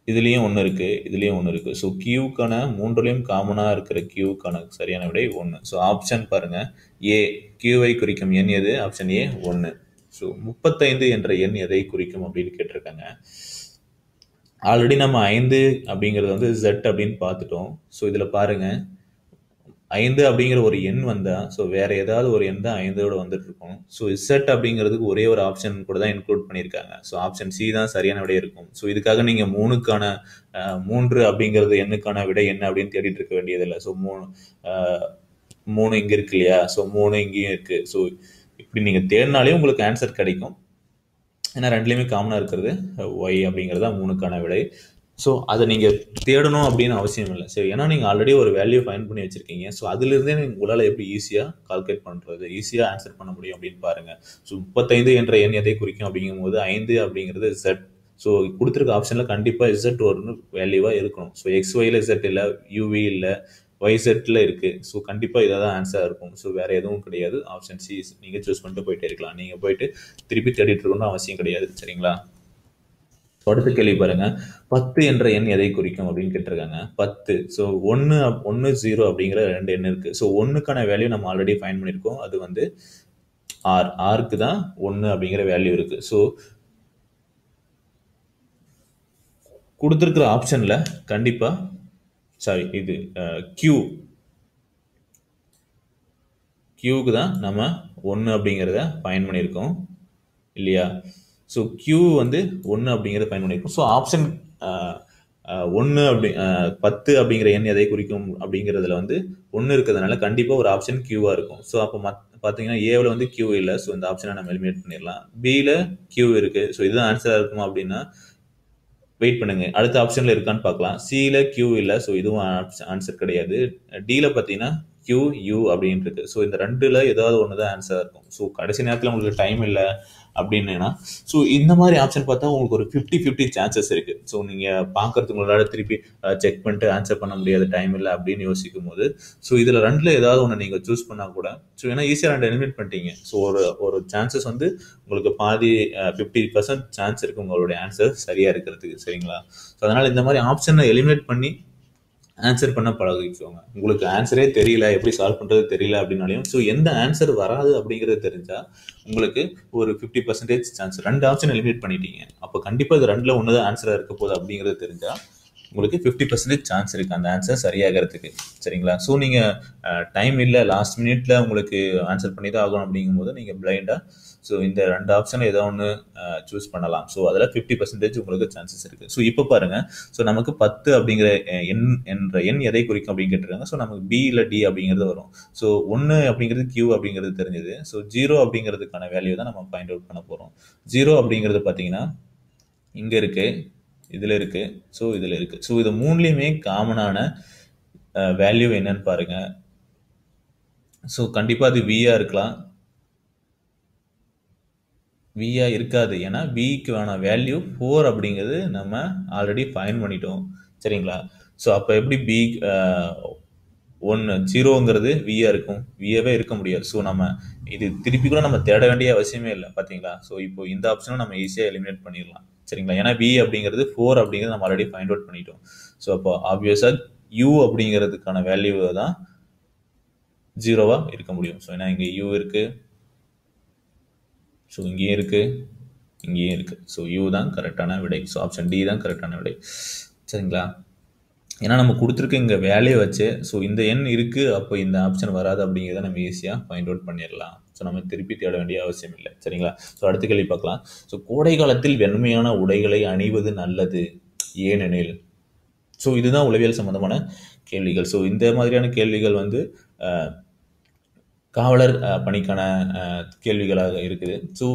இதுலயும் 1 இருக்கு, இதுலயும் 1 இருக்கு. ஸோ Q-க்கான 3லையும் காமனா இருக்கிற Q-க்கான சரியான விடை 1. ஸோ ஆப்ஷன் பாருங்க ஏ. Q-ஐ குறிக்கும் எண் எது? Option A 1. ஸோ 35 என்ற எண் எதை குறிக்கும் அப்படின்னு கேட்டிருக்காங்க. ஆல்ரெடி நம்ம 5 அப்படிங்கிறது வந்து Z அப்படின்னு பார்த்துட்டோம். ஸோ இதில் பாருங்க 5 அப்படிங்கிற ஒரு எண் வந்தா ஸோ வேற ஏதாவது ஒரு எண் தான் 5ஓட வந்துட்டு இருக்கும். ஸோ இசட் அப்படிங்கிறதுக்கு ஒரே ஒரு ஆப்ஷன் கூட தான் இன்க்ளூட் பண்ணியிருக்காங்க. ஸோ ஆப்ஷன் சி தான் சரியான விடை இருக்கும். ஸோ இதுக்காக நீங்க 3 அப்படிங்கிறது எண்ணுக்கான விடை என்ன அப்படின்னு தேடிட்டு இருக்க வேண்டியதில்லை. ஸோ 3 இங்க இருக்கு இல்லையா, ஸோ 3 இங்கேயும் இருக்கு. ஸோ இப்படி நீங்க தேடினாலே உங்களுக்கு ஆன்சர் கிடைக்கும். ஏன்னா ரெண்டுலேயுமே காமனாக இருக்கிறது ஒய் அப்படிங்கிறது தான் 3க்கான விடை. ஸோ அதை நீங்கள் தேடணும் அப்படின்னு அவசியம் இல்லை. சரி, ஏன்னா நீங்கள் ஆல்ரெடி ஒரு வேல்யூ ஃபைண்ட் பண்ணி வச்சுருக்கீங்க. ஸோ அதுலேருந்தே உங்களால் எப்படி ஈஸியாக கால்குலேட் பண்ணுறது, ஈஸியாக ஆன்சர் பண்ண முடியும் அப்படின்னு பாருங்கள். ஸோ 35 என்ற எண் எதை குறிக்கும் அப்படிங்கும்போது 5 அப்படிங்கிறது Z. ஸோ கொடுத்துருக்க ஆப்ஷனில் கண்டிப்பாக Z ஒரு வேல்யூவாக இருக்கணும். ஸோ XYல Z இல்லை, UV இல்லை, YZல இருக்கு. ஸோ கண்டிப்பாக இதாக தான் ஆன்சராக இருக்கும். ஸோ வேற எதுவும் கிடையாது. ஆப்ஷன் சி நீங்கள் சூஸ் பண்ணிட்டு போயிட்டே இருக்கலாம். நீங்கள் போயிட்டு திருப்பி தேடிட்டு இருக்கணும்னு அவசியம் கிடையாது. சரிங்களா? அடுத்த கேள்வி பாருங்க. 10 என்ற எண் எதை குறிக்கும் அப்படின்னு கேட்டிருக்காங்க. 10. ஸோ 1 0 அப்படிங்கிற 2 எண் இருக்கு. ஸோ 1க்கான வேல்யூ நம்ம ஆல்ரெடி ஃபைண்ட் பண்ணியிருக்கோம். அது வந்து ஆர். ஆருக்கு தான் 1 அப்படிங்கிற வேல்யூ இருக்கு. ஸோ கொடுத்துருக்கிற ஆப்ஷன்ல கண்டிப்பா இது கியூக்கு தான் நம்ம 1 அப்படிங்கிறத ஃபைண்ட் பண்ணியிருக்கோம் இல்லையா? ஸோ கியூ வந்து 1 அப்படிங்கிறத ஃபைண்ட் பண்ணியிருக்கோம். ஸோ ஆப்ஷன் 1 10 அப்படிங்கிற எண் எதை குறிக்கும் அப்படிங்கிறதுல வந்து 1 இருக்கிறதுனால கண்டிப்பாக ஒரு ஆப்ஷன் கியூவா இருக்கும். ஸோ அப்போ பார்த்தீங்கன்னா ஏவில் வந்து கியூ இல்லை. ஸோ இந்த ஆப்ஷனை நம்ம எலிமினேட் பண்ணிடலாம். பியில் கியூ இருக்கு. ஸோ இதுதான் ஆன்சராக இருக்குமா அப்படின்னா வெயிட் பண்ணுங்க, அடுத்த ஆப்ஷன்ல இருக்கான்னு பார்க்கலாம். சியில் கியூ இல்லை. ஸோ இதுவும் ஆன்சர் கிடையாது. டியில் பார்த்தீங்கன்னா கியூ யூ அப்படின்னு இருக்கு. ஸோ இந்த ரெண்டுல ஏதாவது ஒன்று தான் ஆன்சராக இருக்கும். ஸோ கடைசி நேரத்தில் உங்களுக்கு டைம் இல்லை அப்படின்னா ஸோ இந்த மாதிரி ஆப்ஷன் பார்த்தா உங்களுக்கு ஒரு 50-50 சான்சஸ் இருக்கு. ஸோ நீங்க பார்க்கறதுக்கு உங்களால திருப்பி செக் பண்ணிட்டு ஆன்சர் பண்ண முடியாது, டைம் இல்லை அப்படின்னு யோசிக்கும் போது ஸோ இதுல ரெண்டுல ஏதாவது ஒன்று நீங்க சூஸ் பண்ணா கூட ஸோ ஏன்னா ஈஸியாக 2 எலிமினேட் பண்ணிட்டீங்க. ஸோ ஒரு சான்சஸ் வந்து உங்களுக்கு பாதி 50% சான்ஸ் இருக்கு உங்களுடைய ஆன்சர் சரியா இருக்கிறதுக்கு. சரிங்களா? ஸோ அதனால இந்த மாதிரி ஆப்ஷனை எலிமினேட் பண்ணி ஆன்சர் பண்ண பழகிக்கோங்க. உங்களுக்கு ஆன்சரே தெரியல, எப்படி சால்வ் பண்றது தெரியல அப்படின்னாலையும் ஸோ எந்த ஆன்சர் வராது அப்படிங்கிறது தெரிஞ்சா உங்களுக்கு ஒரு 50% சான்ஸ். 2 ஆப்ஷன் எலிமினேட் பண்ணிட்டீங்க, அப்போ கண்டிப்பா இது 2ல 1 தான் ஆன்சரா இருக்க போகுது அப்படிங்கிறது தெரிஞ்சா உங்களுக்கு 50% சான்ஸ் இருக்கு அந்த ஆன்சர் சரியாகிறதுக்கு. சரிங்களா? ஸோ நீங்க டைம் இல்லை, லாஸ்ட் மினிட்ல உங்களுக்கு ஆன்சர் பண்ணி தான் ஆகணும் அப்படிங்கும்போது நீங்க பிளைண்டா ஸோ இந்த 2 ஆப்ஷன்ல ஏதோ ஒன்று சூஸ் பண்ணலாம். ஸோ அதில் 50% உங்களுக்கு சான்சஸ் இருக்கு. ஸோ இப்போ பாருங்க, ஸோ நமக்கு 10 அப்படிங்கிற எண் எதை குறிக்கும் அப்படின்னு கேட்டிருக்காங்க. ஸோ நமக்கு பி இல்லை டி அப்படிங்கிறது வரும். ஸோ 1 அப்படிங்கிறது கியூ அப்படிங்கிறது தெரிஞ்சது. ஸோ 0 அப்படிங்கிறதுக்கான வேல்யூ தான் நம்ம ஃபைண்ட் அவுட் பண்ண போறோம். 0 அப்படிங்கிறது பார்த்தீங்கன்னா இங்க இருக்கு, இதுல இருக்கு, ஸோ இதுல இருக்கு. ஸோ இது 3லயுமே காமனான வேல்யூ என்னன்னு பாருங்க. ஸோ கண்டிப்பா அது வியா இருக்கலாம், வியா இருக்காது. ஏன்னா பிக்கான வேல்யூ 4 அப்படிங்கிறது நம்ம ஆல்ரெடி ஃபைண்ட் பண்ணிட்டோம். சரிங்களா? ஸோ அப்போ எப்படி பி 0ங்கிறது வியா இருக்கும்? வியாவே இருக்க முடியாது. ஸோ நம்ம இது திருப்பி கூட நம்ம தேட வேண்டிய அவசியமே இல்லை. பார்த்தீங்களா? ஸோ இப்போ இந்த ஆப்ஷனும் நம்ம ஈஸியாக எலிமினேட் பண்ணிடலாம். சரிங்களா? ஏன்னா வி அப்படிங்கிறது 4 அப்படிங்கிறது நம்ம ஆல்ரெடி ஃபைண்ட் அவுட் பண்ணிட்டோம். ஸோ அப்போ ஆப்வியஸா யூ அப்படிங்கிறதுக்கான வேல்யூ தான் 0வா இருக்க முடியும். ஸோ ஏன்னா இங்கே யூ இருக்கு, ஸோ இங்கேயும் இருக்கு, இங்கேயும் இருக்கு. ஸோ யூ தான் கரெக்டான விடை. ஸோ ஆப்ஷன் டி தான் கரெக்டான விடை. சரிங்களா? ஏன்னா நம்ம கொடுத்துருக்க இங்கே வேலையை வச்சு ஸோ இந்த எண் இருக்கு, அப்போ இந்த ஆப்ஷன் வராது அப்படிங்கிறத நம்ம ஈஸியாக ஃபைண்ட் அவுட் பண்ணிடலாம். ஸோ நம்ம திருப்பி தேட வேண்டிய அவசியம் இல்லை. சரிங்களா? ஸோ அடுத்த கேள்வி பார்க்கலாம். ஸோ கோடை காலத்தில் வெண்மையான உடைகளை அணிவது நல்லது, ஏனெனில். ஸோ இதுதான் உளவியல் சம்பந்தமான கேள்விகள். ஸோ இந்த மாதிரியான கேள்விகள் வந்து காவலர் பணிக்கான கேள்விகளாக இருக்குது. ஸோ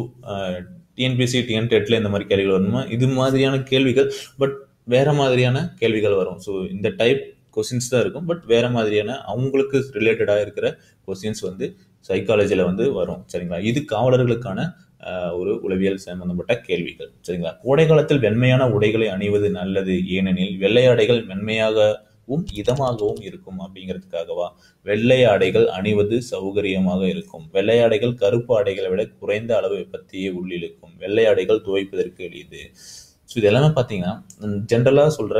டிஎன்பிசி டிஎன்டெட்ல இந்த மாதிரி கேள்விகள் வரணுமா, இது மாதிரியான கேள்விகள் பட் வேற மாதிரியான கேள்விகள் வரும். ஸோ இந்த டைப் கொஸ்டின்ஸ் தான் இருக்கும், பட் வேற மாதிரியான அவங்களுக்கு ரிலேட்டடாக இருக்கிற கொஸ்டின்ஸ் வந்து சைக்காலஜியில் வந்து வரும். சரிங்களா? இது காவலர்களுக்கான ஒரு உளவியல் சம்பந்தப்பட்ட கேள்விகள். சரிங்களா? கோடை காலத்தில் வெண்மையான உடைகளை அணிவது நல்லது, ஏனெனில் வெள்ளை ஆடைகள் மென்மையாகவும் இதமாகவும் இருக்கும் அப்படிங்கிறதுக்காகவா? வெள்ளை ஆடைகள் அணிவது சௌகரியமாக இருக்கும். வெள்ளை ஆடைகள் கருப்பு ஆடைகளை விட குறைந்த அளவு வெப்பத்தையே உள்ளிழுக்கும். வெள்ளை ஆடைகள் துவைப்பதற்கு எளிது. ஸோ இது எல்லாமே பார்த்தீங்கன்னா ஜென்ரலாக சொல்ற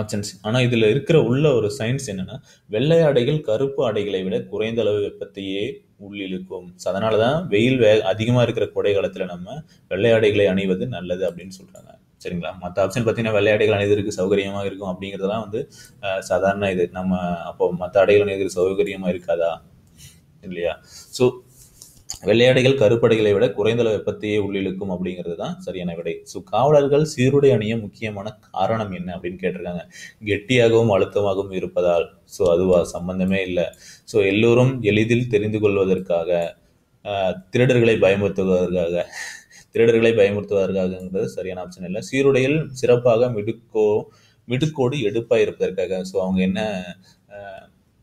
ஆப்ஷன்ஸ். ஆனால் இதில் இருக்கிற உள்ள ஒரு சயின்ஸ் என்னன்னா, வெள்ளை ஆடைகள் கருப்பு ஆடைகளை விட குறைந்த அளவு வெப்பத்தையே உள்ளிழுக்கும். ஸோ அதனால தான் வெயில் அதிகமாக இருக்கிற கோடை காலத்தில் நம்ம வெள்ளை ஆடைகளை அணிவது நல்லது அப்படின்னு சொல்றாங்க. சரிங்களா. மற்ற ஆப்ஷன் பார்த்தீங்கன்னா வெள்ளை ஆடைகள் அணிவதற்கு சௌகரியமாக இருக்கும் அப்படிங்கிறதெல்லாம் வந்து சாதாரண இது. நம்ம அப்போ மற்ற ஆடைகள் அணிவதற்கு சௌகரியமாக இருக்காதா? இல்லையா? ஸோ வெள்ளையாடைகள் கருப்படைகளை விட குறைந்த அளவு வெப்பத்தையே உள்ளிழுக்கும் அப்படிங்கிறது தான் சரியான விடை. ஸோ காவலர்கள் சீருடை அணிய முக்கியமான காரணம் என்ன அப்படின்னு கேட்டிருக்காங்க. கெட்டியாகவும் அழுத்தமாகவும் இருப்பதால். ஸோ அதுவா? சம்பந்தமே இல்லை. ஸோ எல்லோரும் எளிதில் தெரிந்து கொள்வதற்காக, திருடர்களை பயமுறுத்துவதற்காகங்கிறது சரியான ஆப்ஷன் இல்லை. சீருடையில் சிறப்பாக மிடுக்கோடு எடுப்பாக இருப்பதற்காக. ஸோ அவங்க என்ன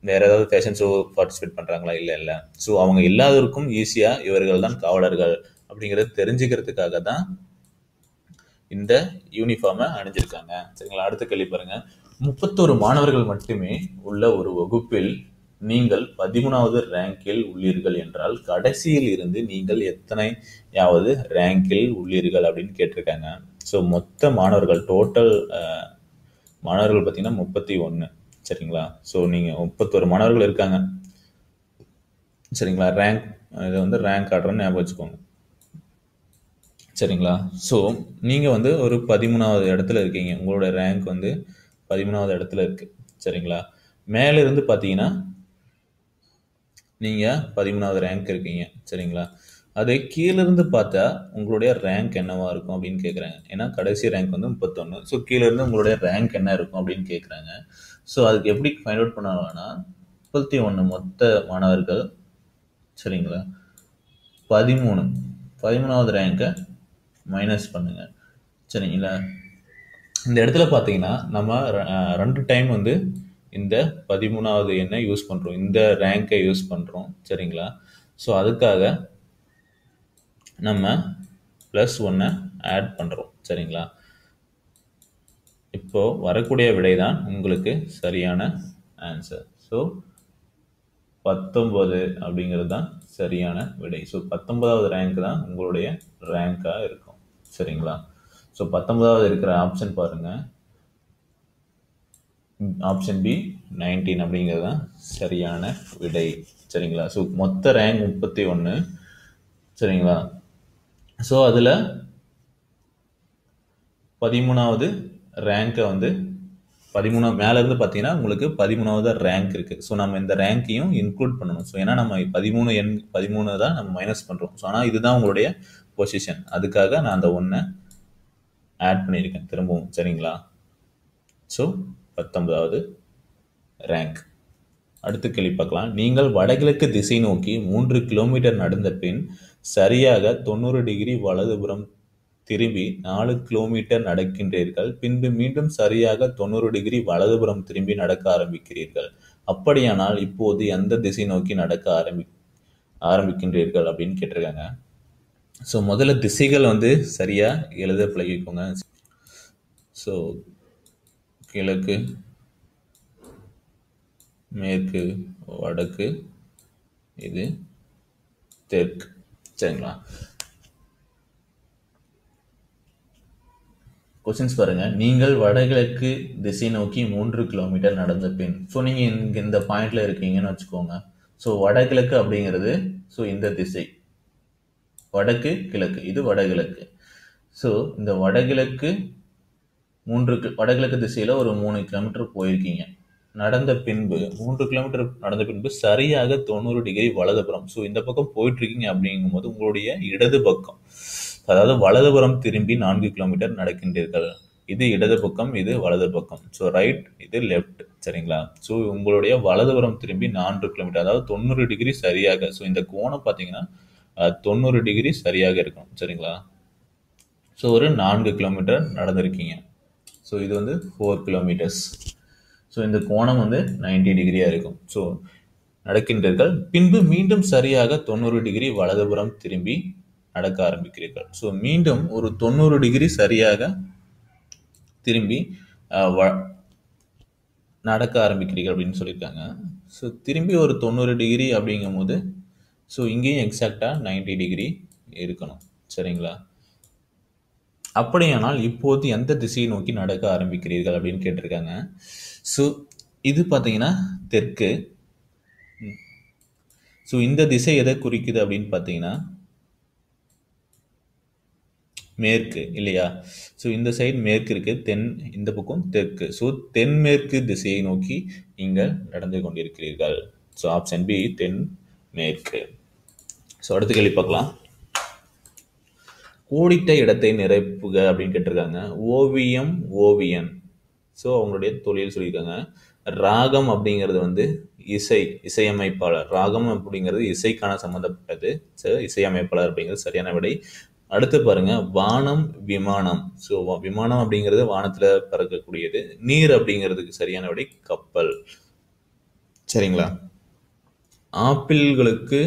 வேற ஏதாவது ஃபேஷன் ஷோ பார்ட்டிசிபேட் பண்றாங்களா? இல்லை. ஸோ அவங்க எல்லாருக்கும் ஈஸியா இவர்கள் தான் காவலர்கள் அப்படிங்கிறத தெரிஞ்சுக்கிறதுக்காக தான் இந்த யூனிஃபார்மை அணிஞ்சிருக்காங்க. சரிங்களா. அடுத்த கேள்வி பாருங்க. 31 மாணவர்கள் மட்டுமே உள்ள ஒரு வகுப்பில் நீங்கள் 13வது ரேங்கில் உள்ளீர்கள் என்றால் கடைசியில் இருந்து நீங்கள் எத்தனையாவது ரேங்கில் உள்ளீர்கள் அப்படின்னு கேட்டிருக்காங்க. ஸோ மொத்த மாணவர்கள் டோட்டல் மாணவர்கள் பார்த்தீங்கன்னா 31. சரிங்களா. ஸோ நீங்கள் 31 மாணவர்கள் இருக்காங்க. சரிங்களா. ரேங்க் இதை வந்து ரேங்க் ஆர்டர்னு ஞாபகம் வச்சுக்கோங்க. சரிங்களா. ஸோ நீங்கள் வந்து ஒரு 13வது இடத்துல இருக்கீங்க. உங்களோட ரேங்க் வந்து 13வது இடத்துல இருக்கு. சரிங்களா. மேலிருந்து பார்த்தீங்கன்னா நீங்கள் 13வது ரேங்க் இருக்கீங்க. சரிங்களா. அதே கீழிருந்து பார்த்தா உங்களுடைய ரேங்க் என்னவா இருக்கும் அப்படின்னு கேட்குறாங்க. ஏன்னா கடைசி ரேங்க் வந்து 31. ஸோ கீழிருந்து உங்களுடைய ரேங்க் என்ன இருக்கும் அப்படின்னு கேட்குறாங்க. ஸோ அதுக்கு எப்படி ஃபைண்ட் அவுட் பண்ணலாம்னா 31 மொத்த மாணவர்கள். சரிங்களா. 13வது ரேங்கை மைனஸ் பண்ணுங்க. சரிங்களா. இந்த இடத்துல பார்த்தீங்கன்னா நம்ம 2 டைம் வந்து இந்த 13வது எண்ணை யூஸ் பண்ணுறோம், இந்த ரேங்கை யூஸ் பண்ணுறோம். சரிங்களா. ஸோ அதுக்காக நம்ம +1 ஆட் பண்ணுறோம். சரிங்களா. இப்போ வரக்கூடிய விடை தான் உங்களுக்கு சரியான ஆன்சர். ஸோ 19 அப்படிங்கிறது தான் சரியான விடை. ஸோ 19வது ரேங்க் தான் உங்களுடைய ரேங்காக இருக்கும். சரிங்களா. ஸோ 19வது இருக்கிற ஆப்ஷன் பாருங்க. ஆப்ஷன் பி 19 அப்படிங்கிறது தான் சரியான விடை. சரிங்களா. ஸோ மொத்த ரேங்க் 31. சரிங்களா. ஸோ அதில் 13வது ரேங்கை வந்து 13 மேலேருந்து பார்த்தீங்கன்னா உங்களுக்கு 13வது ரேங்க் இருக்குது. ஸோ நம்ம இந்த ரேங்கையும் இன்க்ளூட் பண்ணணும். ஸோ ஏன்னா நம்ம 13 தான் நம்ம மைனஸ் பண்ணுறோம். ஸோ ஆனால் இதுதான் உங்களுடைய பொசிஷன். அதுக்காக நான் அந்த 1 ஆட் பண்ணியிருக்கேன் திரும்பவும். சரிங்களா. ஸோ 19வது ரேங்க். அடுத்த கேள்வி பார்க்கலாம். நீங்கள் வடகிழக்கு திசை நோக்கி 3 கிலோமீட்டர் நடந்த பின் சரியாக 90 டிகிரி வலதுபுறம் திரும்பி 4 கிலோமீட்டர் நடக்கின்றீர்கள். பின்பு மீண்டும் சரியாக 90 டிகிரி வலதுபுறம் திரும்பி நடக்க ஆரம்பிக்கிறீர்கள். அப்படியானால் இப்போது எந்த திசை நோக்கி நடக்க ஆரம்பிக்கின்றீர்கள் அப்படின்னு கேட்டிருக்காங்க. ஸோ முதல்ல திசைகள் வந்து சரியா எழுத பழகிக்கோங்க. ஸோ கிழக்கு, மேற்கு, வடக்கு, இது தெற்கு. சரிங்களா. கொஸ்டின்ஸ் பாருங்க. நீங்கள் வடகிழக்கு திசை நோக்கி 3 கிலோமீட்டர் நடந்த பின். ஸோ நீங்கள் இங்கே இந்த பாயிண்ட்ல இருக்கீங்கன்னு வச்சுக்கோங்க. ஸோ வடகிழக்கு அப்படிங்கிறது ஸோ இந்த திசை, வடக்கு கிழக்கு, இது வடகிழக்கு. ஸோ இந்த வடகிழக்கு திசையில் ஒரு 3 கிலோமீட்டர் போயிருக்கீங்க. நடந்த பின்பு 3 கிலோமீட்டர் நடந்த பின்பு சரியாக 90 டிகிரி வலதுபுறம். ஸோ இந்த பக்கம் போயிட்டு இருக்கீங்க அப்படிங்கும்போது உங்களுடைய இடது பக்கம், அதாவது வலதுபுறம் திரும்பி 4 கிலோமீட்டர் நடக்கின்றீர்கள். இது இடது பக்கம், இது வலது பக்கம். ஸோ ரைட், இது லெஃப்ட். சரிங்களா. ஸோ உங்களுடைய வலதுபுறம் திரும்பி 4 கிலோமீட்டர், அதாவது 90 டிகிரி சரியாக. ஸோ இந்த கோணம் பார்த்தீங்கன்னா 90 டிகிரி சரியாக இருக்கும். சரிங்களா. ஸோ ஒரு 4 கிலோமீட்டர் நடந்திருக்கீங்க. ஸோ இது வந்து 4 கிலோமீட்டர்ஸ். ஸோ இந்த கோணம் வந்து 90 டிகிரியாக இருக்கும். ஸோ நடக்கின்றீர்கள். பின்பு மீண்டும் சரியாக 90 டிகிரி வலதுபுறம் திரும்பி நடக்க ஆரம்பிக்கிறீர்கள். ஸோ மீண்டும் ஒரு 90 டிகிரி சரியாக திரும்பி நடக்க ஆரம்பிக்கிறீர்கள் அப்படின்னு சொல்லியிருக்காங்க. ஸோ திரும்பி ஒரு 90 டிகிரி அப்படிங்கும் போது ஸோ இங்கேயும் எக்ஸாக்டாக 90 டிகிரி இருக்கணும். சரிங்களா. அப்படியானால் இப்போது எந்த திசையை நோக்கி நடக்க ஆரம்பிக்கிறீர்கள் அப்படின்னு கேட்டிருக்காங்க. ஸோ இது பார்த்தீங்கன்னா தெற்கு. ஸோ இந்த திசை எதை குறிக்குது அப்படின்னு பார்த்தீங்கன்னா மேற்கு இல்லையா? ஸோ இந்த சைடு மேற்கு இருக்கு, இந்த பக்கம் தெற்கு. ஸோ தென்மேற்கு திசையை நோக்கி நீங்கள் நடந்து கொண்டிருக்கிறீர்கள். ஸோ ஆப்ஷன் பி தென்மேற்கு. ஸோ அடுத்த கேள்வி பார்க்கலாம். கோடிட்ட இடத்தை நிரப்புக அப்படின்னு கேட்டிருக்காங்க. ஓவியம், ஓவியன். ஸோ அவங்களுடைய தொழில் சொல்லியிருக்காங்க. ராகம் அப்படிங்கிறது வந்து இசையமைப்பாளர். ராகம் அப்படிங்கிறது இசைக்கான சம்பந்தப்பட்டது. ஸோ இசையமைப்பாளர் அப்படிங்கிறது சரியான விடை. அடுத்து பாருங்க, வானம், விமானம். ஸோ விமானம் அப்படிங்கிறது வானத்துல பறக்கக்கூடியது. நீர் அப்படிங்கிறதுக்கு சரியான விடை கப்பல். சரிங்களா? ஆப்பிள்களுக்கு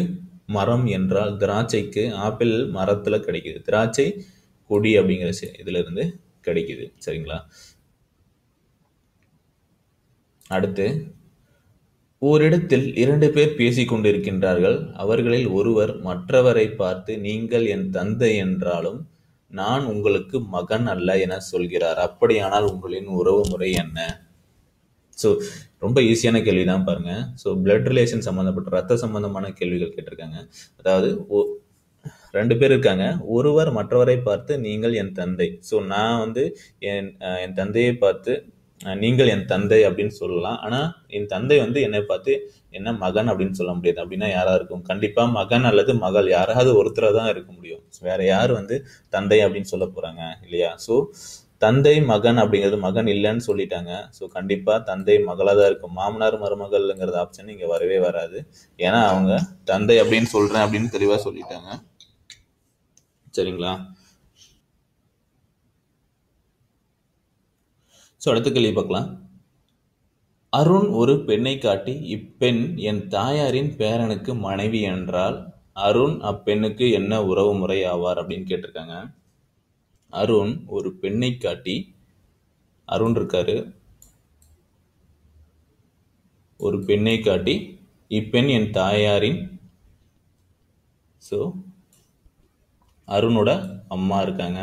மரம் என்றால் திராட்சைக்கு ஆப்பிள் மரத்துல கிடைக்குது. திராட்சை கொடி அப்படிங்கிற இதுல இருந்து கிடைக்குது. சரிங்களா? அடுத்து, ஓரிடத்தில் 2 பேர் பேசிக் கொண்டிருக்கின்றார்கள். அவர்களில் ஒருவர் மற்றவரை பார்த்து, நீங்கள் என் தந்தை என்றாலும் நான் உங்களுக்கு மகன் அல்ல என சொல்கிறார். அப்படியானால் உங்களின் உறவு முறை என்ன? ஸோ ரொம்ப ஈஸியான கேள்வி தான் பாருங்க. ஸோ பிளட் ரிலேஷன் சம்பந்தப்பட்ட ரத்த சம்பந்தமான கேள்விகள் கேட்டிருக்காங்க. அதாவது 2 பேர் இருக்காங்க. ஒருவர் மற்றவரை பார்த்து நீங்கள் என் தந்தை. ஸோ நான் வந்து என் தந்தையை பார்த்து நீங்கள் என் தந்தை அப்படின்னு சொல்லலாம். ஆனா என் தந்தை வந்து என்னை பார்த்து என்ன மகன் அப்படின்னு சொல்ல முடியாது. அப்படின்னா யாரா இருக்கும்? கண்டிப்பா மகன் அல்லது மகள், யாராவது ஒருத்தரை தான் இருக்க முடியும். வேற யார் வந்து தந்தை அப்படின்னு சொல்ல போறாங்க இல்லையா? ஸோ தந்தை மகன் அப்படிங்கிறது மகன் இல்லைன்னு சொல்லிட்டாங்க. ஸோ கண்டிப்பா தந்தை மகளா தான் இருக்கும். மாமனார் மருமகள்ங்கிறது ஆப்ஷன் இங்க வரவே வராது. ஏன்னா அவங்க தந்தை அப்படின்னு சொல்றேன் அப்படின்னு தெளிவா சொல்லிட்டாங்க. சரிங்களா? ஸோ அடுத்த கேள்வி பார்க்கலாம். அருண் ஒரு பெண்ணை காட்டி, இப்பெண் என் தாயாரின் பேரனுக்கு மனைவி என்றால் அருண் அப்பெண்ணுக்கு என்ன உறவு முறை ஆவார் அப்படின்னு கேட்டிருக்காங்க. அருண் ஒரு பெண்ணை காட்டி, அருண் இருக்காரு, ஒரு பெண்ணை காட்டி இப்பெண் என் தாயாரின், ஸோ அருணோட அம்மா இருக்காங்க,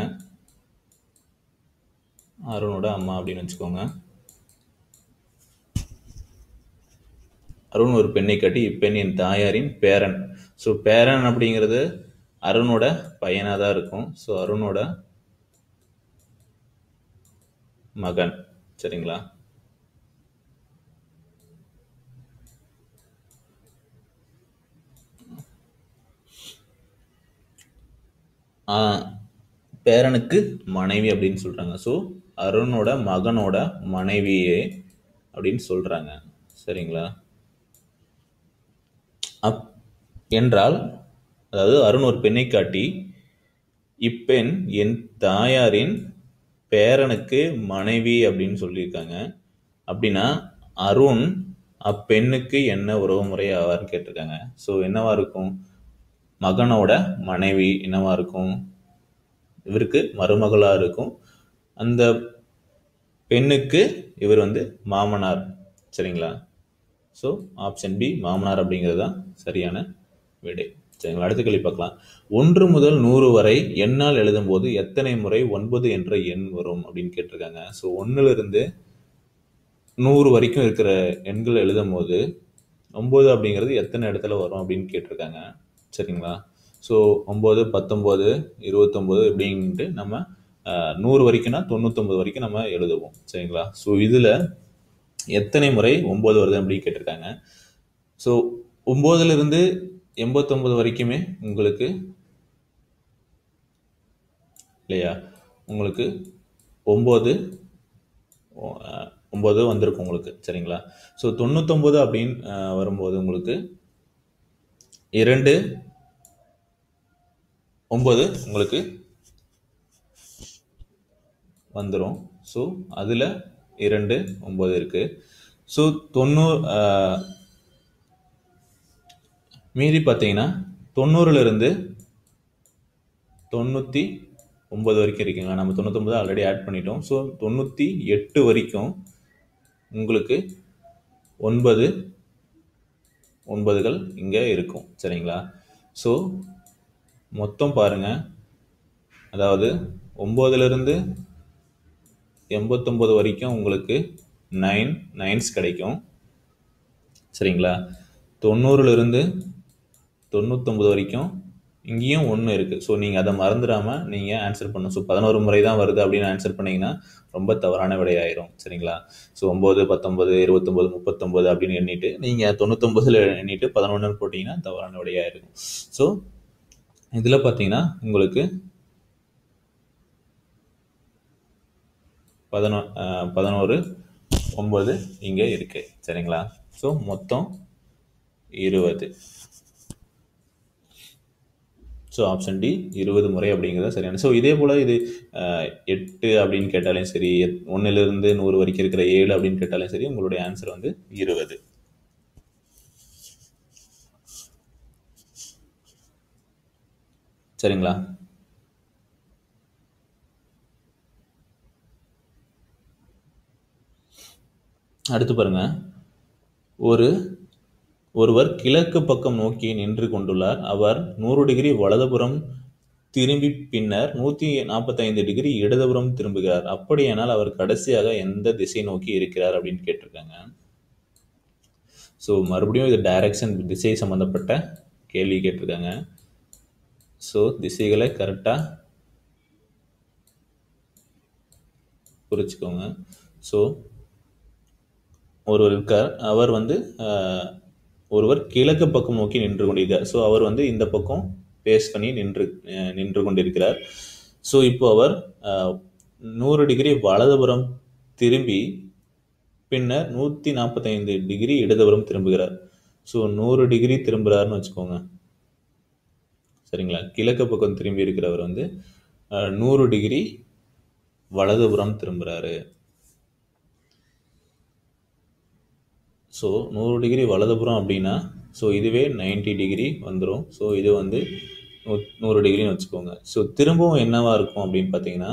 அருணோட அம்மா அப்படின்னு வச்சுக்கோங்க. அருண் ஒரு பெண்ணை காட்டி இப்பெண் என் தாயாரின் பேரன். ஸோ பேரன் அப்படிங்கிறது அருணோட பையனாக தான் இருக்கும். ஸோ அருணோட மகன். சரிங்களா? பேரனுக்கு மனைவி அப்படின்னு சொல்றாங்க. ஸோ அருணோட மகனோட மனைவியே அப்படின்னு சொல்றாங்க. சரிங்களா? என்றால், அதாவது அருண் ஒரு பெண்ணை காட்டி இப்பெண் என் தாயாரின் பேரனுக்கு மனைவி அப்படின்னு சொல்லியிருக்காங்க. அப்படின்னா அருண் அப்பெண்ணுக்கு என்ன உறவு முறை ஆவார்னு கேட்டிருக்காங்க. ஸோ என்னவா இருக்கும்? மகனோட மனைவி என்னவா இருக்கும்? இவருக்கு மருமகளா இருக்கும். அந்த பெண்ணுக்கு இவர் வந்து மாமனார். சரிங்களா? ஸோ ஆப்ஷன் பி மாமனார் அப்படிங்கிறது தான் சரியான விடை. சரிங்களா? அடுத்த கேள்வி பார்க்கலாம். 1 முதல் 100 வரை எண்ணால் எழுதும் போது எத்தனை முறை 9 என்ற எண் வரும் அப்படின்னு கேட்டிருக்காங்க. ஸோ 1ல இருந்து 100 வரைக்கும் இருக்கிற எண்கள் எழுதும் போது 9 அப்படிங்கிறது எத்தனை இடத்துல வரும் அப்படின்னு கேட்டிருக்காங்க. சரிங்களா? ஸோ 9, 19, 29 இப்படின்ட்டு நம்ம 100 வரைக்கும்னா 99 வரைக்கும் நம்ம எழுதுவோம். சரிங்களா? ஸோ இதுல எத்தனை முறை 9 வருது அப்படின்னு கேட்டிருக்காங்க. ஸோ 9ல இருந்து 89 வரைக்குமே உங்களுக்கு இல்லையா, உங்களுக்கு 9 வந்திருக்கும் உங்களுக்கு. சரிங்களா? ஸோ 99 அப்படின்னு வரும்போது உங்களுக்கு 2 9 உங்களுக்கு வந்துடும். ஸோ அதில் 2 9 இருக்கு. ஸோ 90 மீதி பார்த்தீங்கன்னா 90ல இருந்து 99 வரைக்கும் இருக்குங்க. நம்ம 99 ஆல்ரெடி ஆட் பண்ணிட்டோம். ஸோ 98 வரைக்கும் உங்களுக்கு 9 9கள் இங்கே இருக்கும். சரிங்களா? ஸோ மொத்தம் பாருங்க, அதாவது 9ல இருந்து 89 வரைக்கும் உங்களுக்கு 9 9s கிடைக்கும். சரிங்களா? 90ல இருந்து 99 வரைக்கும் இங்கேயும் 1 இருக்கு. ஸோ நீங்கள் அதை மறந்துடாமல் நீங்கள் ஆன்சர் பண்ணணும். ஸோ 11 முறை தான் வருது அப்படின்னு ஆன்சர் பண்ணீங்கன்னா ரொம்ப தவறான விடையாயிரும். சரிங்களா? ஸோ 9, 19, 29, 39 அப்படின்னு எண்ணிட்டு நீங்கள் 99ல் எண்ணிட்டு 11 போட்டிங்கன்னா தவறான விடையாயிருக்கும். ஸோ இதில் பார்த்தீங்கன்னா உங்களுக்கு 11, 9 இங்கே இருக்கு. சரிங்களா? ஸோ மொத்தம் 20. ஸோ ஆப்ஷன் டி 20 முறை அப்படிங்கிறது சரியான. ஸோ இதே போல் இது 8 அப்படின்னு கேட்டாலும் சரி, 1லிருந்து 100 வரைக்கும் இருக்கிற 7 அப்படின்னு கேட்டாலும் சரி, உங்களுடைய ஆன்சர் வந்து 20. சரிங்களா? அடுத்து பாருங்க, ஒருவர் கிழக்கு பக்கம் நோக்கி நின்று கொண்டுள்ளார். அவர் 100 டிகிரி வலதுபுறம் திரும்பி பின்னர் 145 டிகிரி இடதுபுறம் திரும்புகிறார். அப்படியானால் அவர் கடைசியாக எந்த திசை நோக்கி இருக்கிறார் அப்படின்னு கேட்டிருக்காங்க. ஸோ மறுபடியும் இது டைரக்ஷன், திசை சம்பந்தப்பட்ட கேள்வி கேட்டிருக்காங்க. ஸோ திசைகளை கரெக்டாக குறிச்சுக்கோங்க. ஸோ ஒருவர் இருக்கார், அவர் வந்து ஒருவர் கிழக்கு பக்கம் நோக்கி நின்று கொண்டிருக்கிறார். ஸோ அவர் வந்து இந்த பக்கம் பேஸ் பண்ணி நின்று கொண்டிருக்கிறார். ஸோ இப்போ அவர் 100 டிகிரி வலதுபுறம் திரும்பி பின்னர் 145 டிகிரி இடதுபுறம் திரும்புகிறார். ஸோ 100 டிகிரி திரும்புகிறார்னு வச்சுக்கோங்க. சரிங்களா? கிழக்கு பக்கம் திரும்பி இருக்கிறவர் வந்து 100 டிகிரி வலதுபுறம் திரும்புகிறாரு. ஸோ 100 டிகிரி வலதுபுறம் அப்படின்னா ஸோ இதுவே 90 டிகிரி வந்துடும். ஸோ இது வந்து 100 டிகிரின்னு வச்சுக்கோங்க. ஸோ திரும்பவும் என்னவா இருக்கும் அப்படின்னு பார்த்தீங்கன்னா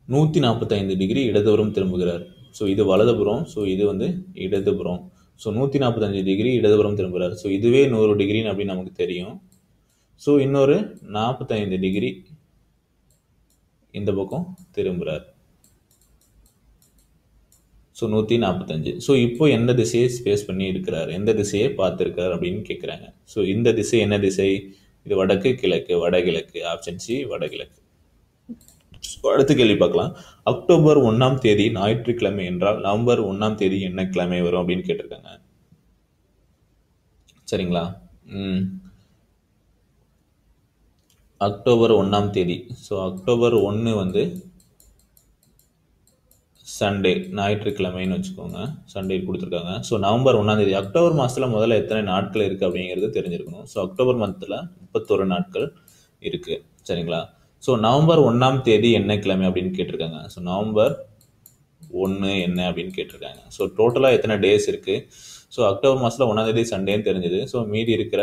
145 டிகிரி இடதுபுறம் திரும்புகிறார். ஸோ இது வலதுபுறம், ஸோ இது வந்து இடதுபுறம். ஸோ 145 டிகிரி இடதுபுறம் திரும்புகிறார். ஸோ இதுவே 100 டிகிரின்னு அப்படின்னு நமக்கு தெரியும். ஸோ இன்னொரு 45 டிகிரி இந்த பக்கம் திரும்புகிறார். ஸோ 145. ஸோ இப்போ எந்த திசையை ஸ்பேஸ் பண்ணி இருக்கிறார், எந்த திசையை பார்த்துருக்கார் அப்படின்னு கேட்குறாங்க. ஸோ இந்த திசை என்ன திசை? இது வடக்கு, கிழக்கு, வடகிழக்கு. ஆப்ஷன் சி வடகிழக்கு. அடுத்த கேள்வி பார்க்கலாம். அக்டோபர் 1ஆம் தேதி ஞாயிற்றுக்கிழமை என்றால் நவம்பர் 1ஆம் தேதி என்ன கிழமை வரும் அப்படின்னு கேட்டிருக்காங்க. சரிங்களா? அக்டோபர் 1ஆம் தேதி. ஸோ அக்டோபர் 1 வந்து சண்டே, ஞாயிற்றுக்கிழமைன்னு வச்சுக்கோங்க. சண்டே கொடுத்துருக்காங்க. ஸோ நவம்பர் 1ஆம் தேதி. அக்டோபர் மாதத்தில் முதல்ல எத்தனை நாட்கள் இருக்குது அப்படிங்கிறது தெரிஞ்சிருக்கணும். ஸோ அக்டோபர் மந்தில் 31 நாட்கள் இருக்குது. சரிங்களா? ஸோ நவம்பர் 1ஆம் தேதி என்ன கிழமை அப்படின்னு கேட்டிருக்காங்க. ஸோ நவம்பர் 1 என்ன அப்படின்னு கேட்டிருக்காங்க. ஸோ டோட்டலாக எத்தனை டேஸ் இருக்குது? ஸோ அக்டோபர் மாதத்தில் 1ஆம் தேதி சண்டேன்னு தெரிஞ்சுது. ஸோ மீதி இருக்கிற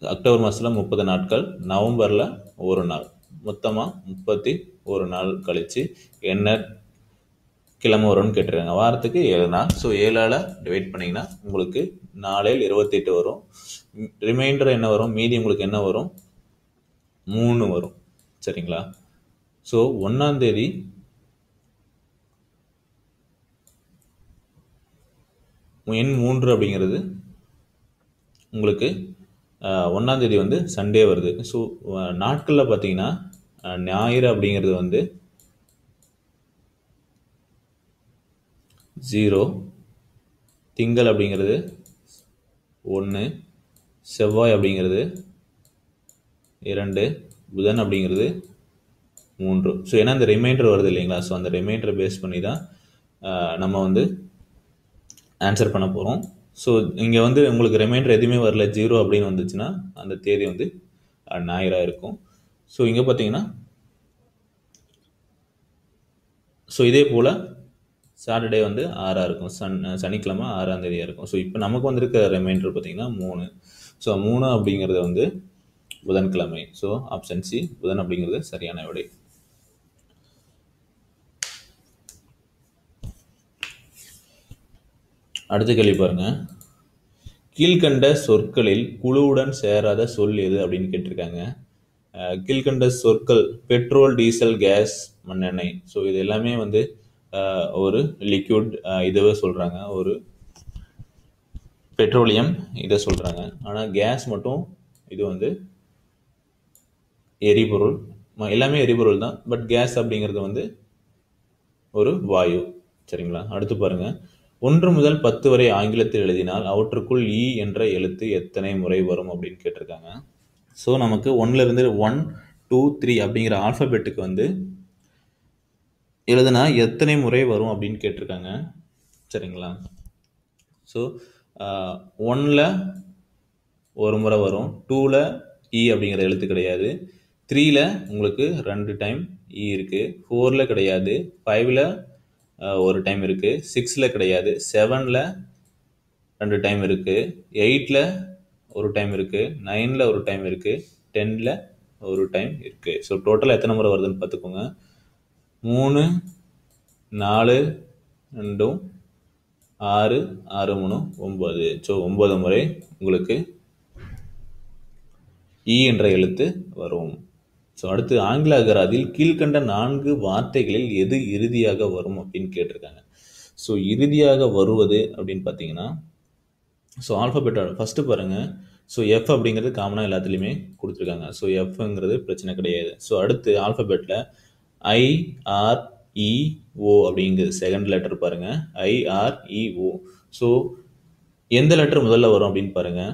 அக்டோபர் மாதத்தில் 30 நாட்கள், நவம்பரில் 1 நாள், மொத்தமாக 31 நாள் கழித்து என்ன கிழமை வரும்னு கேட்டிருக்காங்க. வாரத்துக்கு 7 நாள். ஸோ 7ஆல் டிவைட் பண்ணிங்கன்னா உங்களுக்கு 4 28 வரும். ரிமைண்டர் என்ன வரும்? மீதி உங்களுக்கு என்ன வரும்? 3 வரும். சரிங்களா? ஸோ 1ஆம் தேதி எண் 3 அப்படிங்கிறது உங்களுக்கு 1ஆம் தேதி வந்து சண்டே வருது. ஸோ நாட்களில் பார்த்தீங்கன்னா ஞாயிறு அப்படிங்கிறது வந்து 0, திங்கள் அப்படிங்கிறது 1, செவ்வாய் அப்படிங்கிறது 2, புதன் அப்படிங்கிறது 3. ஸோ ஏன்னா இந்த ரிமைண்டர் வருது இல்லைங்களா? ஸோ அந்த ரிமைண்டரை பேஸ் பண்ணி தான் நம்ம வந்து ஆன்சர் பண்ண போகிறோம். ஸோ இங்கே வந்து உங்களுக்கு ரிமைண்டர் எதுவுமே வரல, 0 அப்படின்னு வந்துச்சுன்னா அந்த தேதி வந்து ஞாயிறாக இருக்கும். ஸோ இங்கே பார்த்தீங்கன்னா ஸோ இதே போல் சாட்டர்டே வந்து 6ஆக இருக்கும், சனிக்கிழமை 6ஆம் தேதியாக இருக்கும். ஸோ இப்போ நமக்கு வந்திருக்க ரிமைண்டர் பார்த்தீங்கன்னா 3. ஸோ 3 அப்படிங்கிறது வந்து புதன்கிழமை. ஸோ ஆப்ஷன் சி புதன் அப்படிங்கிறது சரியான விடை. அடுத்த கேள்வி பாருங்க. கீழ்கண்ட சொற்களில் குழுவுடன் சேராத சொல் எது அப்படின்னு கேட்டிருக்காங்க. கீழ்கண்ட சொற்கள் பெட்ரோல், டீசல், கேஸ், மண்ணெண்ணெய். ஸோ இது எல்லாமே வந்து ஒரு லிக்விட் இதுவே சொல்கிறாங்க. ஒரு பெட்ரோலியம் இதை சொல்கிறாங்க. ஆனால் கேஸ் மட்டும் இது வந்து எரிபொருள், எல்லாமே எரிபொருள் தான். பட் கேஸ் அப்படிங்கிறது வந்து ஒரு வாயு. சரிங்களா? அடுத்து பாருங்க, 1 முதல் 10 வரை ஆங்கிலத்தில் எழுதினால் அவற்றுக்குள் இ என்ற எழுத்து எத்தனை முறை வரும் அப்படின்னு கேட்டிருக்காங்க. ஸோ நமக்கு 1ல இருந்து 1, 2, 3 அப்படிங்கிற ஆல்பபெட்டுக்கு வந்து எழுதுனா எத்தனை முறை வரும் அப்படின்னு கேட்டிருக்காங்க. சரிங்களா? ஸோ 1ல் ஒரு முறை வரும், 2ல் இ அப்படிங்கிற எழுத்து கிடையாது, 3ல் உங்களுக்கு 2 டைம் இ இருக்கு, 4ல் கிடையாது, 5ல் ஒரு டைம் இருக்கு, 6ல் கிடையாது, 7ல் 2 டைம் இருக்கு, 8ல் ஒரு டைம் இருக்கு, 9ல் ஒரு டைம் இருக்கு, 10ல் ஒரு டைம் இருக்கு. ஸோ டோட்டலாக எத்தனை முறை வருதுன்னு பார்த்துக்கோங்க. 3, 4, 2, 6, 6, 3, 9. ஸோ 9 முறை உங்களுக்கு இ என்ற எழுத்து வரும். ஸோ அடுத்து, ஆங்கில அகராதியில் கீழ்கண்ட 4 வார்த்தைகளில் எது இறுதியாக வரும் அப்படின்னு கேட்டிருக்காங்க. ஸோ இறுதியாக வருவது அப்படின்னு பார்த்தீங்கன்னா, ஸோ ஆல்ஃபபெட்டோட ஃபஸ்ட்டு பாருங்கள். ஸோ எஃப் அப்படிங்கிறது காமனாக எல்லாத்துலேயுமே கொடுத்துருக்காங்க. ஸோ எஃப்ங்கிறது பிரச்சனை கிடையாது. ஸோ அடுத்து ஆல்ஃபபெட்டில் IREO அப்படிங்கிறது செகண்ட் லெட்டர் பாருங்கள், IREO. ஸோ எந்த லெட்டர் முதல்ல வரும் அப்படின்னு பாருங்கள்.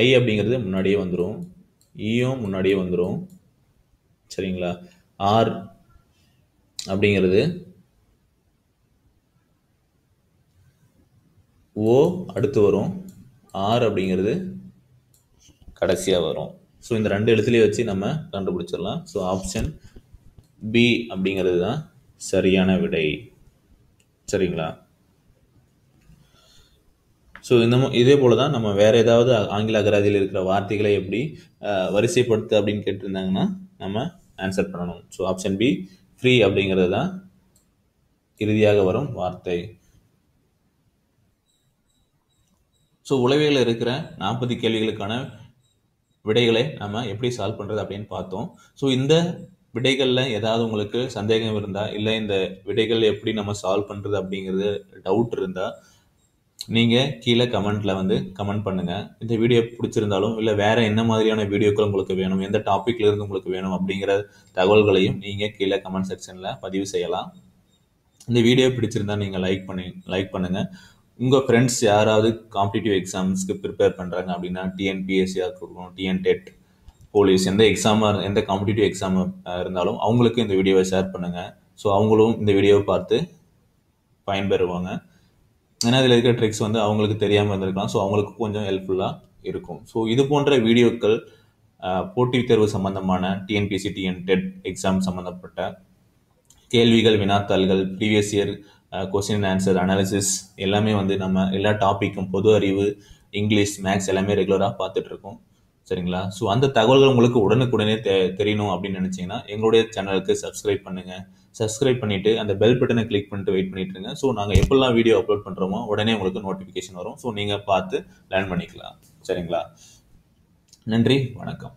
ஐ அப்படிங்கிறது முன்னாடியே வந்துடும், ஈயும் முன்னாடியே வந்துடும். சரிங்களா? ஆர் அப்படிங்கிறது ஓ அடுத்து வரும், ஆர் அப்படிங்கிறது கடைசியாக வரும். ஸோ இந்த 2 எழுத்துலேயே வச்சு நம்ம கண்டுபிடிச்சிடலாம். ஸோ ஆப்ஷன் பி அப்படிங்கிறது தான் சரியான விடை. சரிங்களா? ஸோ இதே போல தான் நம்ம வேறு ஏதாவது ஆங்கில அகராதியில் இருக்கிற வார்த்தைகளை எப்படி வரிசைப்படுத்து அப்படின்னு கேட்டிருந்தாங்கன்னா நம்ம ஆன்சர் பண்ணணும். ஸோ ஆப்ஷன் பி ஃப்ரீ அப்படிங்கிறது தான் இறுதியாக வரும் வார்த்தை. ஸோ உளவியலில் இருக்கிற 40 கேள்விகளுக்கான விடைகளை நம்ம எப்படி சால்வ் பண்ணுறது அப்படின்னு பார்த்தோம். ஸோ இந்த விடைகளில் ஏதாவது உங்களுக்கு சந்தேகம் இருந்தால், இல்லை இந்த விடைகள் எப்படி நம்ம சால்வ் பண்ணுறது அப்படிங்கிறது டவுட் இருந்தால் நீங்கள் கீழே கமெண்ட்டில் வந்து கமெண்ட் பண்ணுங்கள். இந்த வீடியோ பிடிச்சிருந்தாலும், இல்லை வேறு என்ன மாதிரியான வீடியோக்கள் உங்களுக்கு வேணும், எந்த டாப்பிக்ல இருந்து உங்களுக்கு வேணும் அப்படிங்கிற தகவல்களையும் நீங்கள் கீழே கமெண்ட் செக்ஷனில் பதிவு செய்யலாம். இந்த வீடியோ பிடிச்சிருந்தா நீங்கள் லைக் பண்ணுங்கள். உங்கள் ஃப்ரெண்ட்ஸ் யாராவது காம்படிட்டிவ் எக்ஸாம்ஸ்க்கு ப்ரிப்பேர் பண்ணுறாங்க அப்படின்னா, டிஎன்பிஎஸ்சியாக இருக்கட்டும், டிஎன்டெட், போலீஸ், எந்த எக்ஸாமாக எந்த காம்படிட்டிவ் எக்ஸாம் இருந்தாலும் அவங்களுக்கு இந்த வீடியோவை ஷேர் பண்ணுங்கள். ஸோ அவங்களும் இந்த வீடியோவை பார்த்து பயன்பெறுவாங்க. ஏன்னா இதில் இருக்கிற ட்ரிக்ஸ் வந்து அவங்களுக்கு தெரியாமல் இருந்திருக்கலாம். ஸோ அவங்களுக்கு கொஞ்சம் ஹெல்ப்ஃபுல்லாக இருக்கும். ஸோ இது போன்ற வீடியோக்கள் போட்டித் தேர்வு சம்பந்தமான டிஎன்பிஎஸ்சி, டிஎன்டெட் எக்ஸாம் சம்மந்தப்பட்ட கேள்விகள், வினாத்தாள்கள், previous year question and answer analysis எல்லாமே வந்து நம்ம எல்லா டாப்பிக்கும், பொது அறிவு, இங்கிலீஷ், மேக்ஸ் எல்லாமே ரெகுலராக பார்த்துட்ருக்கோம். சரிங்களா? ஸோ அந்த தகவல்கள் உங்களுக்கு உடனுக்குடனே தெரியணும் அப்படின்னு நினச்சிங்கன்னா எங்களுடைய சேனலுக்கு சப்ஸ்கிரைப் பண்ணுங்கள். சப்ஸ்கிரைப் பண்ணிவிட்டு அந்த பெல் பட்டனை கிளிக் பண்ணிட்டு வெயிட் பண்ணிட்டு இருங்க. ஸோ நாங்கள் எப்பெல்லாம் வீடியோ அப்லோட் பண்ணுறோமோ உடனே உங்களுக்கு நோட்டிஃபிகேஷன் வரும். ஸோ நீங்கள் பார்த்து லேர்ன் பண்ணிக்கலாம். சரிங்களா? நன்றி, வணக்கம்.